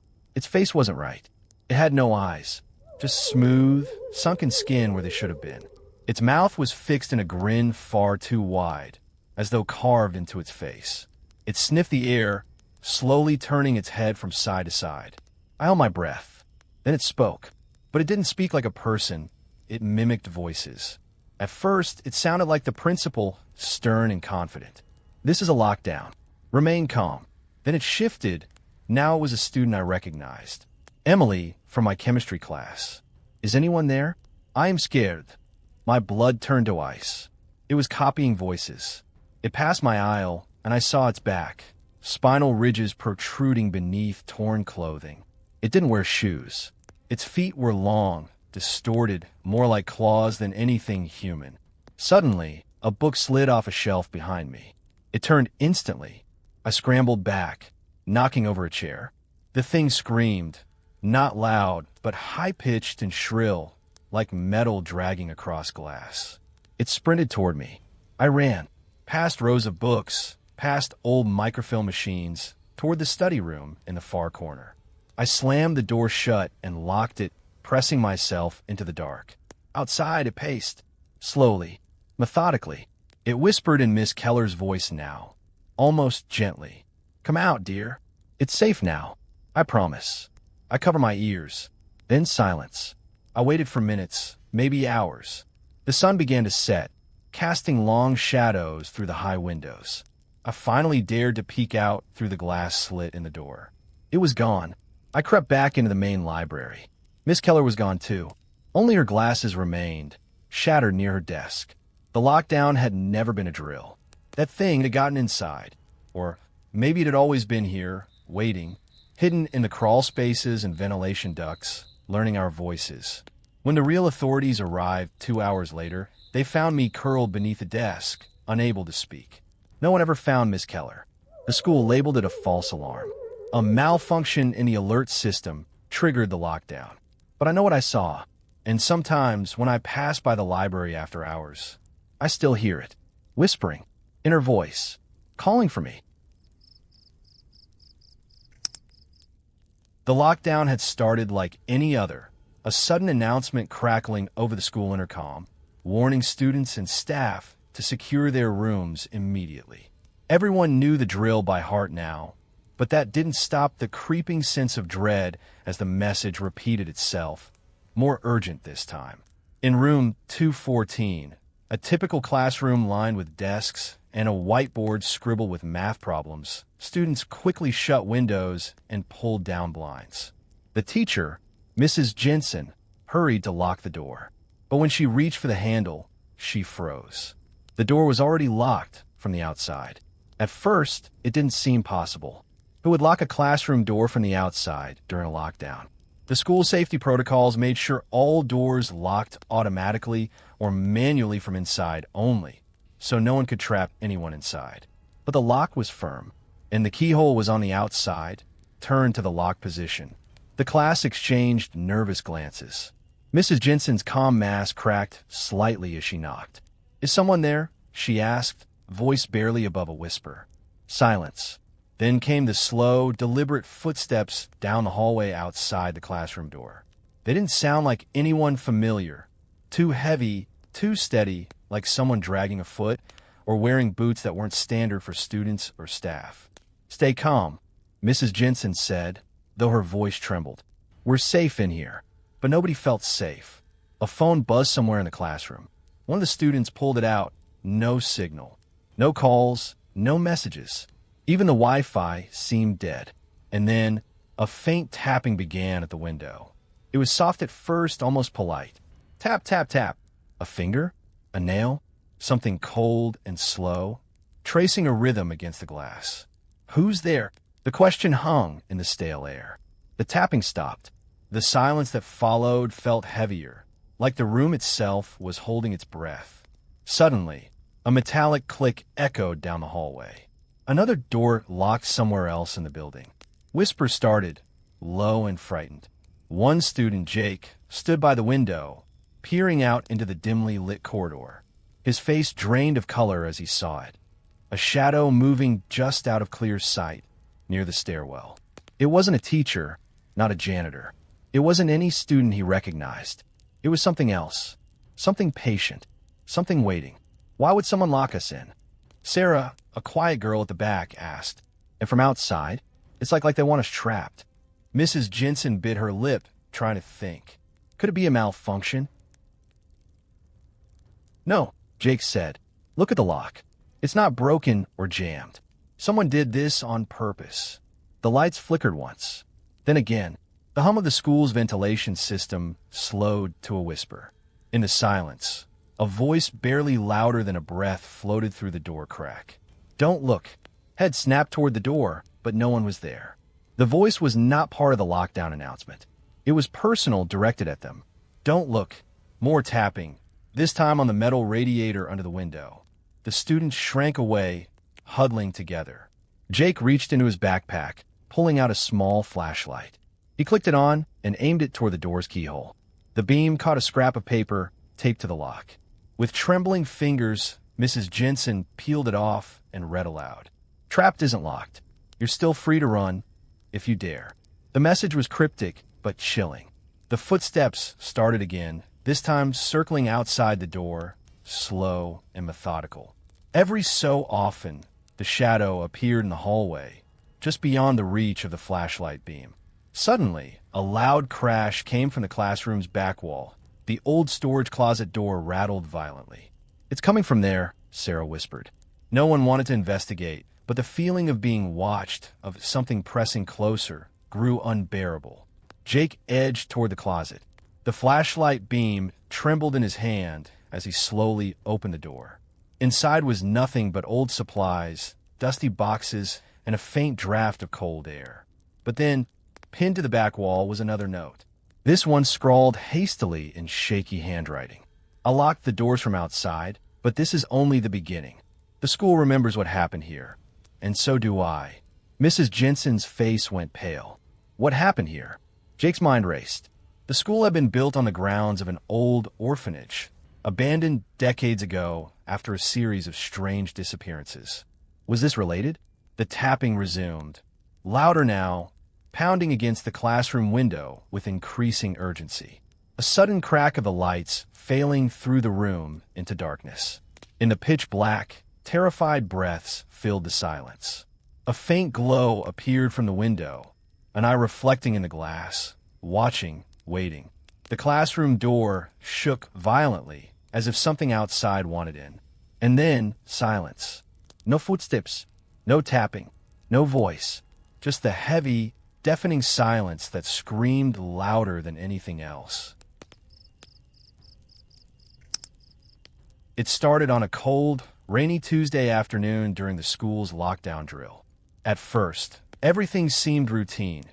wasn't right. It had no eyes, just smooth, sunken skin where they should have been. Its mouth was fixed in a grin far too wide, as though carved into its face. It sniffed the air, slowly turning its head from side to side. I held my breath. Then it spoke. But it didn't speak like a person. It mimicked voices. At first, it sounded like the principal, stern and confident. "This is a lockdown. Remain calm." Then it shifted. Now it was a student I recognized. Emily, from my chemistry class. "Is anyone there? I am scared." My blood turned to ice. It was copying voices. It passed my aisle, and I saw its back, spinal ridges protruding beneath torn clothing. It didn't wear shoes. Its feet were long, distorted, more like claws than anything human. Suddenly, a book slid off a shelf behind me. It turned instantly. I scrambled back, knocking over a chair. The thing screamed, not loud, but high-pitched and shrill, like metal dragging across glass. It sprinted toward me. I ran, past rows of books, past old microfilm machines, toward the study room in the far corner. I slammed the door shut and locked it, pressing myself into the dark. Outside, it paced, slowly, methodically. It whispered in Miss Keller's voice now, almost gently. "Come out, dear. It's safe now. I promise." I covered my ears. Then silence. I waited for minutes, maybe hours. The sun began to set, casting long shadows through the high windows. I finally dared to peek out through the glass slit in the door. It was gone. I crept back into the main library. Miss Keller was gone too. Only her glasses remained, shattered near her desk. The lockdown had never been a drill. That thing had gotten inside. Or maybe it had always been here, waiting, hidden in the crawl spaces and ventilation ducts, learning our voices. When the real authorities arrived 2 hours later, they found me curled beneath a desk, unable to speak. No one ever found Miss Keller. The school labeled it a false alarm. A malfunction in the alert system triggered the lockdown. But I know what I saw, and sometimes when I pass by the library after hours, I still hear it, whispering, in her voice, calling for me. The lockdown had started like any other, a sudden announcement crackling over the school intercom, warning students and staff to secure their rooms immediately. Everyone knew the drill by heart now, but that didn't stop the creeping sense of dread as the message repeated itself, more urgent this time. In room 214, a typical classroom lined with desks and a whiteboard scribbled with math problems, students quickly shut windows and pulled down blinds. The teacher, Mrs. Jensen, hurried to lock the door. But when she reached for the handle, she froze. The door was already locked from the outside. At first, it didn't seem possible. Who would lock a classroom door from the outside during a lockdown? The school safety protocols made sure all doors locked automatically or manually from inside only, so no one could trap anyone inside. But the lock was firm, and the keyhole was on the outside, turned to the lock position. The class exchanged nervous glances. Mrs. Jensen's calm mask cracked slightly as she knocked. "Is someone there?" she asked, voice barely above a whisper. Silence. Then came the slow, deliberate footsteps down the hallway outside the classroom door. They didn't sound like anyone familiar. Too heavy, too steady, like someone dragging a foot or wearing boots that weren't standard for students or staff. "Stay calm," Mrs. Jensen said, though her voice trembled. "We're safe in here." But nobody felt safe. A phone buzzed somewhere in the classroom. One of the students pulled it out. No signal. No calls. No messages. Even the Wi-Fi seemed dead. And then a faint tapping began at the window. It was soft at first, almost polite. Tap, tap, tap. A finger? A nail? Something cold and slow, tracing a rhythm against the glass. "Who's there?" The question hung in the stale air. The tapping stopped. The silence that followed felt heavier, like the room itself was holding its breath. Suddenly, A metallic click echoed down the hallway. Another door locked somewhere else in the building. Whispers started, low and frightened. One student, Jake, stood by the window, peering out into the dimly lit corridor. His face drained of color as he saw it. A shadow moving just out of clear sight, near the stairwell. It wasn't a teacher, not a janitor. It wasn't any student he recognized. It was something else. Something patient. Something waiting. Why would someone lock us in? Sarah, a quiet girl at the back, asked. And from outside, it's like they want us trapped. Mrs. Jensen bit her lip, trying to think. Could it be a malfunction? No, Jake said. Look at the lock. It's not broken or jammed. Someone did this on purpose. The lights flickered once. Then again, the hum of the school's ventilation system slowed to a whisper. In the silence, a voice barely louder than a breath floated through the door crack. Don't look. Head snapped toward the door, but no one was there. The voice was not part of the lockdown announcement. It was personal, directed at them. Don't look. More tapping, this time on the metal radiator under the window. The students shrank away, huddling together. Jake reached into his backpack, pulling out a small flashlight. He clicked it on and aimed it toward the door's keyhole. The beam caught a scrap of paper taped to the lock. With trembling fingers, Mrs. Jensen peeled it off and read aloud. Trapped isn't locked. You're still free to run, if you dare. The message was cryptic, but chilling. The footsteps started again, this time circling outside the door, slow and methodical. Every so often, the shadow appeared in the hallway, just beyond the reach of the flashlight beam. Suddenly, a loud crash came from the classroom's back wall. The old storage closet door rattled violently. It's coming from there, Sarah whispered. No one wanted to investigate, but the feeling of being watched, of something pressing closer, grew unbearable. Jake edged toward the closet. The flashlight beam trembled in his hand as he slowly opened the door. Inside was nothing but old supplies, dusty boxes, and a faint draft of cold air. But then, pinned to the back wall was another note. This one scrawled hastily in shaky handwriting. I locked the doors from outside, but this is only the beginning. The school remembers what happened here, and so do I. Mrs. Jensen's face went pale. What happened here? Jake's mind raced. The school had been built on the grounds of an old orphanage, abandoned decades ago after a series of strange disappearances. Was this related? The tapping resumed, louder now, pounding against the classroom window with increasing urgency. A sudden crack of the lights failing through the room into darkness. In the pitch black, terrified breaths filled the silence. A faint glow appeared from the window, an eye reflecting in the glass, watching, waiting. The classroom door shook violently, as if something outside wanted in. And then, silence. No footsteps, no tapping, no voice, just the heavy, deafening silence that screamed louder than anything else. It started on a cold, rainy Tuesday afternoon during the school's lockdown drill. At first, everything seemed routine.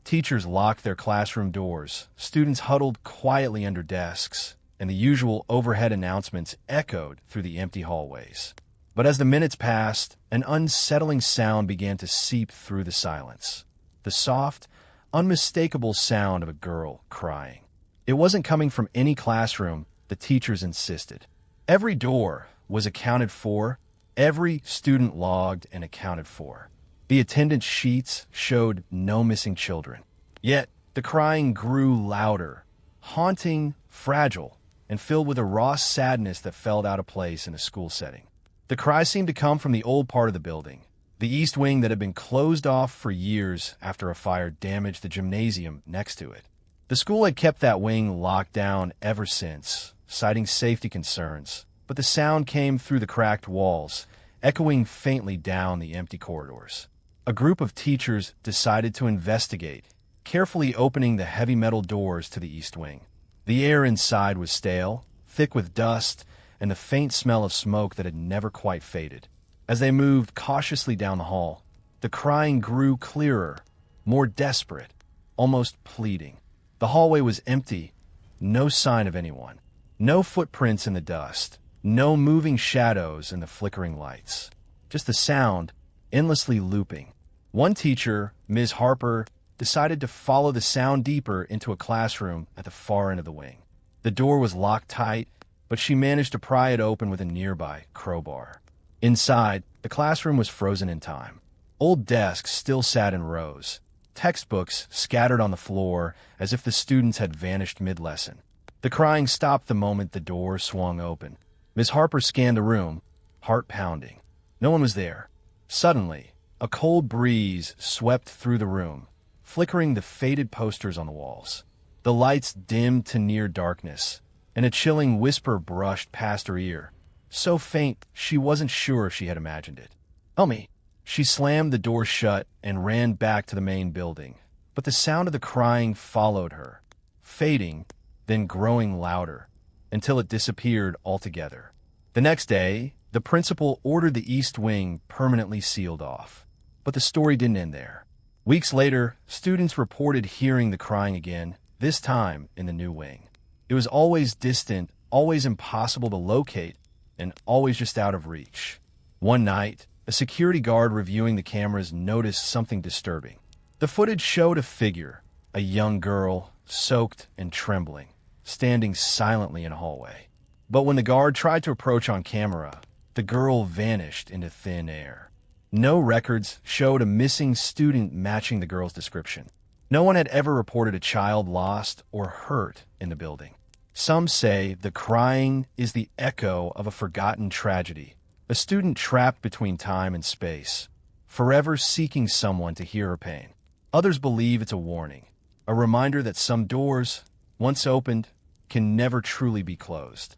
Teachers locked their classroom doors, students huddled quietly under desks, and the usual overhead announcements echoed through the empty hallways. But as the minutes passed, an unsettling sound began to seep through the silence. The soft, unmistakable sound of a girl crying. It wasn't coming from any classroom, the teachers insisted. Every door was accounted for, every student logged and accounted for. The attendance sheets showed no missing children. Yet, the crying grew louder, haunting, fragile, and filled with a raw sadness that felt out of place in a school setting. The cry seemed to come from the old part of the building, the east wing that had been closed off for years after a fire damaged the gymnasium next to it. The school had kept that wing locked down ever since, citing safety concerns, but the sound came through the cracked walls, echoing faintly down the empty corridors. A group of teachers decided to investigate, carefully opening the heavy metal doors to the east wing. The air inside was stale, thick with dust, and the faint smell of smoke that had never quite faded. As they moved cautiously down the hall, the crying grew clearer, more desperate, almost pleading. The hallway was empty, no sign of anyone, no footprints in the dust, No moving shadows in the flickering lights. Just the sound, endlessly looping. One teacher, Ms. Harper, decided to follow the sound deeper into a classroom at the far end of the wing. The door was locked tight, but she managed to pry it open with a nearby crowbar. Inside, the classroom was frozen in time. Old desks still sat in rows, textbooks scattered on the floor as if the students had vanished mid-lesson. The crying stopped the moment the door swung open. Miss Harper scanned the room, heart pounding. No one was there. Suddenly, a cold breeze swept through the room, flickering the faded posters on the walls. The lights dimmed to near darkness, and a chilling whisper brushed past her ear, so faint she wasn't sure she had imagined it. "Help me." She slammed the door shut and ran back to the main building, but the sound of the crying followed her, fading, then growing louder, until it disappeared altogether. The next day, the principal ordered the East Wing permanently sealed off. But the story didn't end there. Weeks later, students reported hearing the crying again, this time in the new wing. It was always distant, always impossible to locate, and always just out of reach. One night, a security guard reviewing the cameras noticed something disturbing. The footage showed a figure, a young girl, soaked and trembling, standing silently in a hallway. But when the guard tried to approach on camera, the girl vanished into thin air. No records showed a missing student matching the girl's description. No one had ever reported a child lost or hurt in the building. Some say the crying is the echo of a forgotten tragedy, a student trapped between time and space, forever seeking someone to hear her pain. Others believe it's a warning, a reminder that some doors, once opened, can never truly be closed.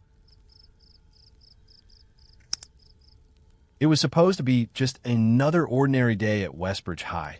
It was supposed to be just another ordinary day at Westbridge High,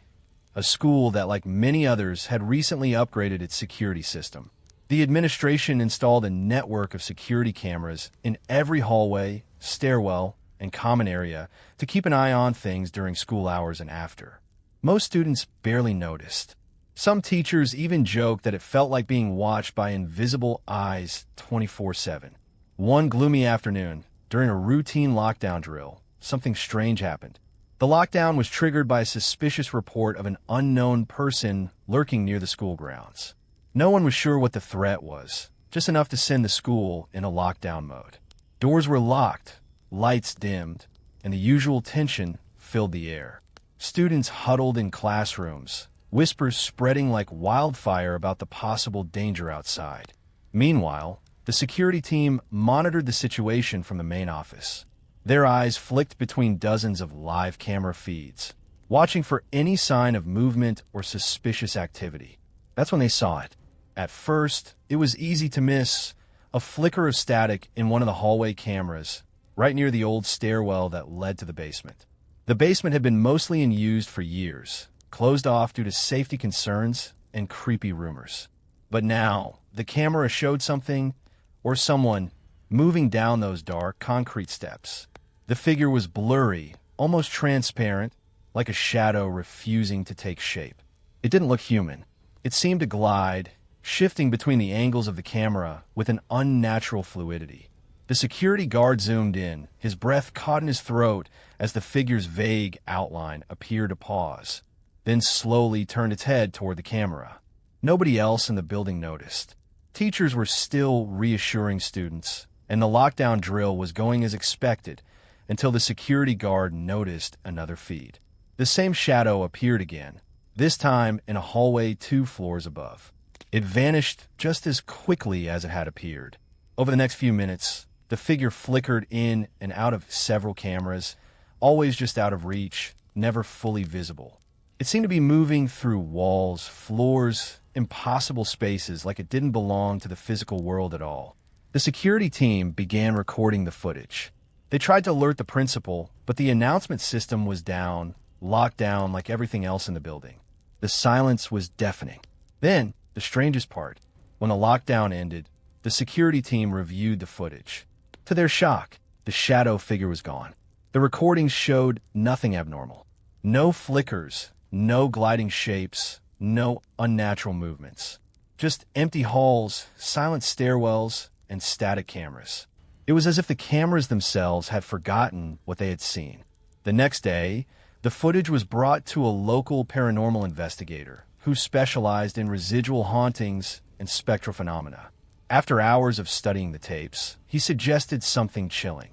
a school that, like many others, had recently upgraded its security system. The administration installed a network of security cameras in every hallway, stairwell, and common area to keep an eye on things during school hours and after. Most students barely noticed. Some teachers even joked that it felt like being watched by invisible eyes 24/7. One gloomy afternoon, during a routine lockdown drill, something strange happened. The lockdown was triggered by a suspicious report of an unknown person lurking near the school grounds. No one was sure what the threat was, just enough to send the school in a lockdown mode. Doors were locked, lights dimmed, and the usual tension filled the air. Students huddled in classrooms, whispers spreading like wildfire about the possible danger outside. Meanwhile, the security team monitored the situation from the main office. Their eyes flicked between dozens of live camera feeds, watching for any sign of movement or suspicious activity. That's when they saw it. At first, it was easy to miss a flicker of static in one of the hallway cameras, right near the old stairwell that led to the basement. The basement had been mostly in use for years, closed off due to safety concerns and creepy rumors. But now, the camera showed something, or someone, moving down those dark concrete steps. The figure was blurry, almost transparent, like a shadow refusing to take shape. It didn't look human. It seemed to glide, shifting between the angles of the camera with an unnatural fluidity. The security guard zoomed in, his breath caught in his throat as the figure's vague outline appeared to pause, then slowly turned its head toward the camera. Nobody else in the building noticed. Teachers were still reassuring students, and the lockdown drill was going as expected until the security guard noticed another feed. The same shadow appeared again, this time in a hallway 2 floors above. It vanished just as quickly as it had appeared. Over the next few minutes, the figure flickered in and out of several cameras, always just out of reach, never fully visible. It seemed to be moving through walls, floors, impossible spaces like it didn't belong to the physical world at all. The security team began recording the footage. They tried to alert the principal, but the announcement system was down, locked down like everything else in the building. The silence was deafening. Then, the strangest part, when the lockdown ended, the security team reviewed the footage. To their shock, the shadow figure was gone. The recordings showed nothing abnormal. No flickers, no gliding shapes, no unnatural movements. Just empty halls, silent stairwells, and static cameras. It was as if the cameras themselves had forgotten what they had seen. The next day, the footage was brought to a local paranormal investigator who specialized in residual hauntings and spectral phenomena. After hours of studying the tapes, he suggested something chilling.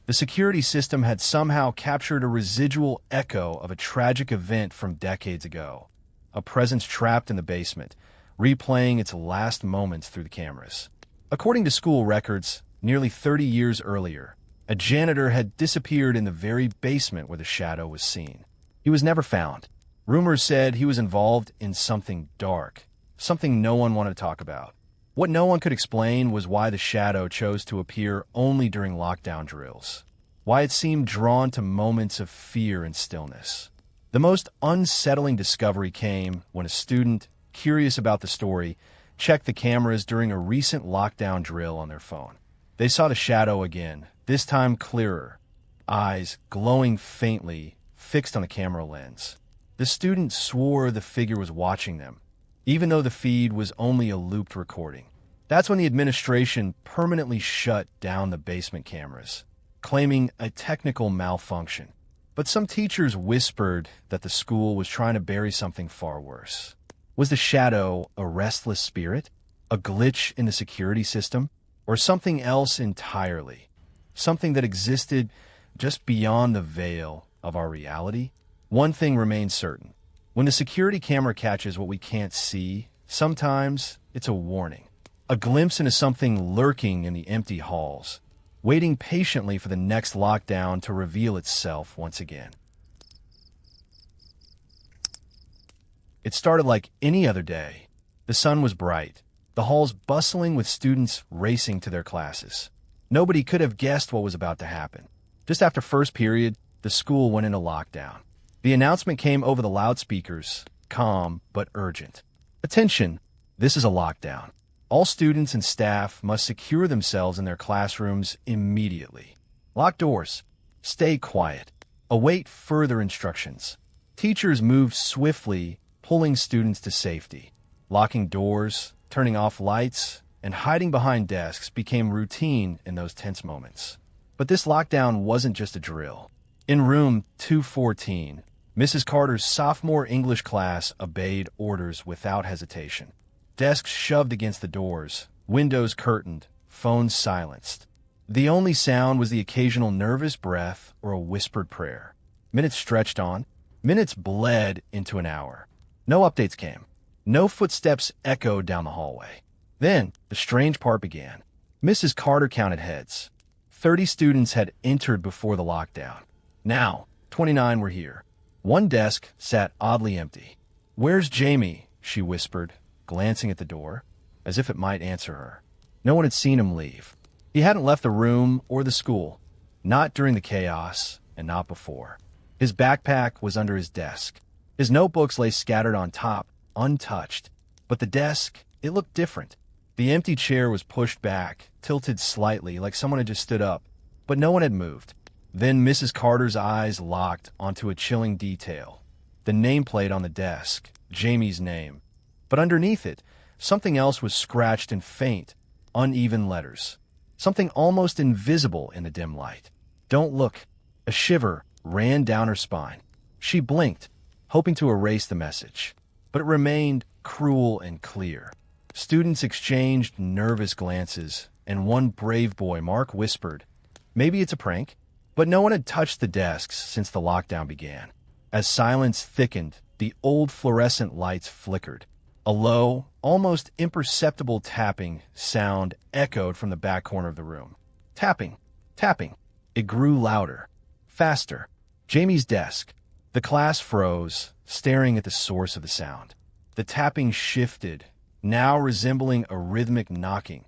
The security system had somehow captured a residual echo of a tragic event from decades ago. A presence trapped in the basement, replaying its last moments through the cameras. According to school records, nearly 30 years earlier, a janitor had disappeared in the very basement where the shadow was seen. He was never found. Rumors said he was involved in something dark, something no one wanted to talk about. What no one could explain was why the shadow chose to appear only during lockdown drills, why it seemed drawn to moments of fear and stillness. The most unsettling discovery came when a student, curious about the story, checked the cameras during a recent lockdown drill on their phone. They saw the shadow again, this time clearer, eyes glowing faintly, fixed on the camera lens. The student swore the figure was watching them, even though the feed was only a looped recording. That's when the administration permanently shut down the basement cameras, claiming a technical malfunction. But some teachers whispered that the school was trying to bury something far worse. Was the shadow a restless spirit, a glitch in the security system, or something else entirely? Something that existed just beyond the veil of our reality? One thing remains certain. When the security camera catches what we can't see, sometimes it's a warning. A glimpse into something lurking in the empty halls, waiting patiently for the next lockdown to reveal itself once again. It started like any other day. The sun was bright, the halls bustling with students racing to their classes. Nobody could have guessed what was about to happen. Just after first period, the school went into lockdown. The announcement came over the loudspeakers, calm but urgent. Attention, this is a lockdown. All students and staff must secure themselves in their classrooms immediately. Lock doors. Stay quiet. Await further instructions. Teachers moved swiftly, pulling students to safety. Locking doors, turning off lights, and hiding behind desks became routine in those tense moments. But this lockdown wasn't just a drill. In room 214, Mrs. Carter's sophomore English class obeyed orders without hesitation. Desks shoved against the doors, windows curtained, phones silenced. The only sound was the occasional nervous breath or a whispered prayer. Minutes stretched on. Minutes bled into an hour. No updates came. No footsteps echoed down the hallway. Then, the strange part began. Mrs. Carter counted heads. 30 students had entered before the lockdown. Now, 29 were here. One desk sat oddly empty. "Where's Jamie?" she whispered, glancing at the door, as if it might answer her. No one had seen him leave. He hadn't left the room or the school, not during the chaos and not before. His backpack was under his desk. His notebooks lay scattered on top, untouched. But the desk, it looked different. The empty chair was pushed back, tilted slightly, like someone had just stood up, but no one had moved. Then Mrs. Carter's eyes locked onto a chilling detail. The nameplate on the desk, Jamie's name. But underneath it, something else was scratched in faint, uneven letters. Something almost invisible in the dim light. "Don't look." A shiver ran down her spine. She blinked, hoping to erase the message. But it remained cruel and clear. Students exchanged nervous glances, and one brave boy, Mark, whispered, "Maybe it's a prank." But no one had touched the desks since the lockdown began. As silence thickened, the old fluorescent lights flickered. A low, almost imperceptible tapping sound echoed from the back corner of the room. Tapping, tapping. It grew louder, faster. Jamie's desk. The class froze, staring at the source of the sound. The tapping shifted, now resembling a rhythmic knocking,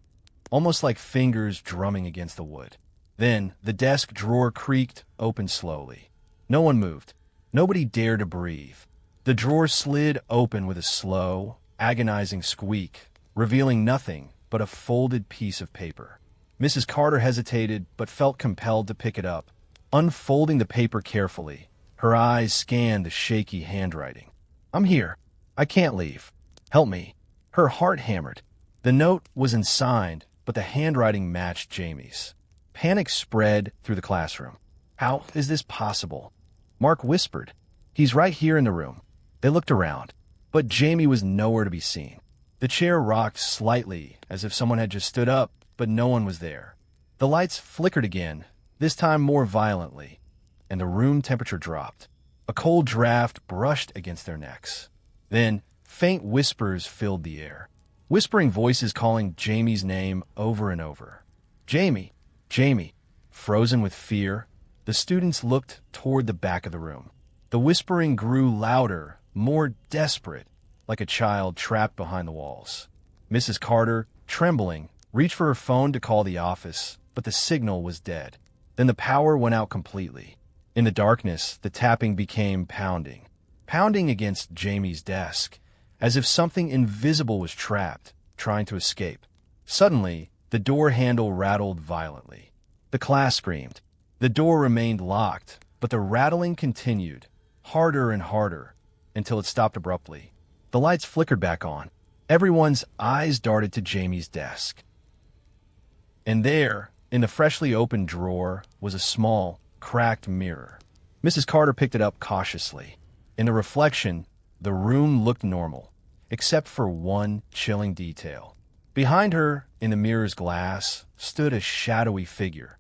almost like fingers drumming against the wood. Then, the desk drawer creaked open slowly. No one moved. Nobody dared to breathe. The drawer slid open with a slow, agonizing squeak, revealing nothing but a folded piece of paper. Mrs. Carter hesitated, but felt compelled to pick it up. Unfolding the paper carefully, her eyes scanned the shaky handwriting. "I'm here. I can't leave. Help me." Her heart hammered. The note was unsigned, but the handwriting matched Jamie's. Panic spread through the classroom. How is this possible? Mark whispered. He's right here in the room. They looked around, but Jamie was nowhere to be seen. The chair rocked slightly, as if someone had just stood up, but no one was there. The lights flickered again, this time more violently, and the room temperature dropped. A cold draft brushed against their necks. Then, faint whispers filled the air. Whispering voices calling Jamie's name over and over. Jamie! Jamie! Frozen with fear, the students looked toward the back of the room. The whispering grew louder, more desperate, like a child trapped behind the walls. Mrs. Carter, trembling, reached for her phone to call the office, but the signal was dead. Then the power went out completely. In the darkness, the tapping became pounding. Pounding against Jamie's desk, as if something invisible was trapped, trying to escape. Suddenly, the door handle rattled violently. The class screamed. The door remained locked, but the rattling continued, harder and harder, until it stopped abruptly. The lights flickered back on. Everyone's eyes darted to Jamie's desk. And there, in the freshly opened drawer, was a small, cracked mirror. Mrs. Carter picked it up cautiously. In the reflection, the room looked normal, except for one chilling detail. Behind her, in the mirror's glass, stood a shadowy figure,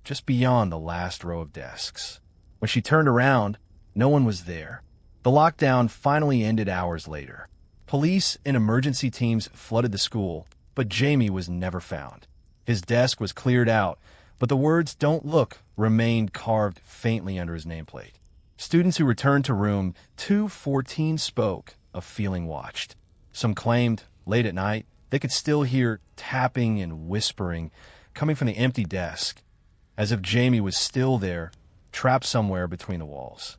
just beyond the last row of desks. When she turned around, no one was there. The lockdown finally ended hours later. Police and emergency teams flooded the school, but Jamie was never found. His desk was cleared out, but the words "Don't look" remained carved faintly under his nameplate. Students who returned to room 214 spoke of feeling watched. Some claimed, late at night, they could still hear tapping and whispering coming from the empty desk, as if Jamie was still there, trapped somewhere between the walls.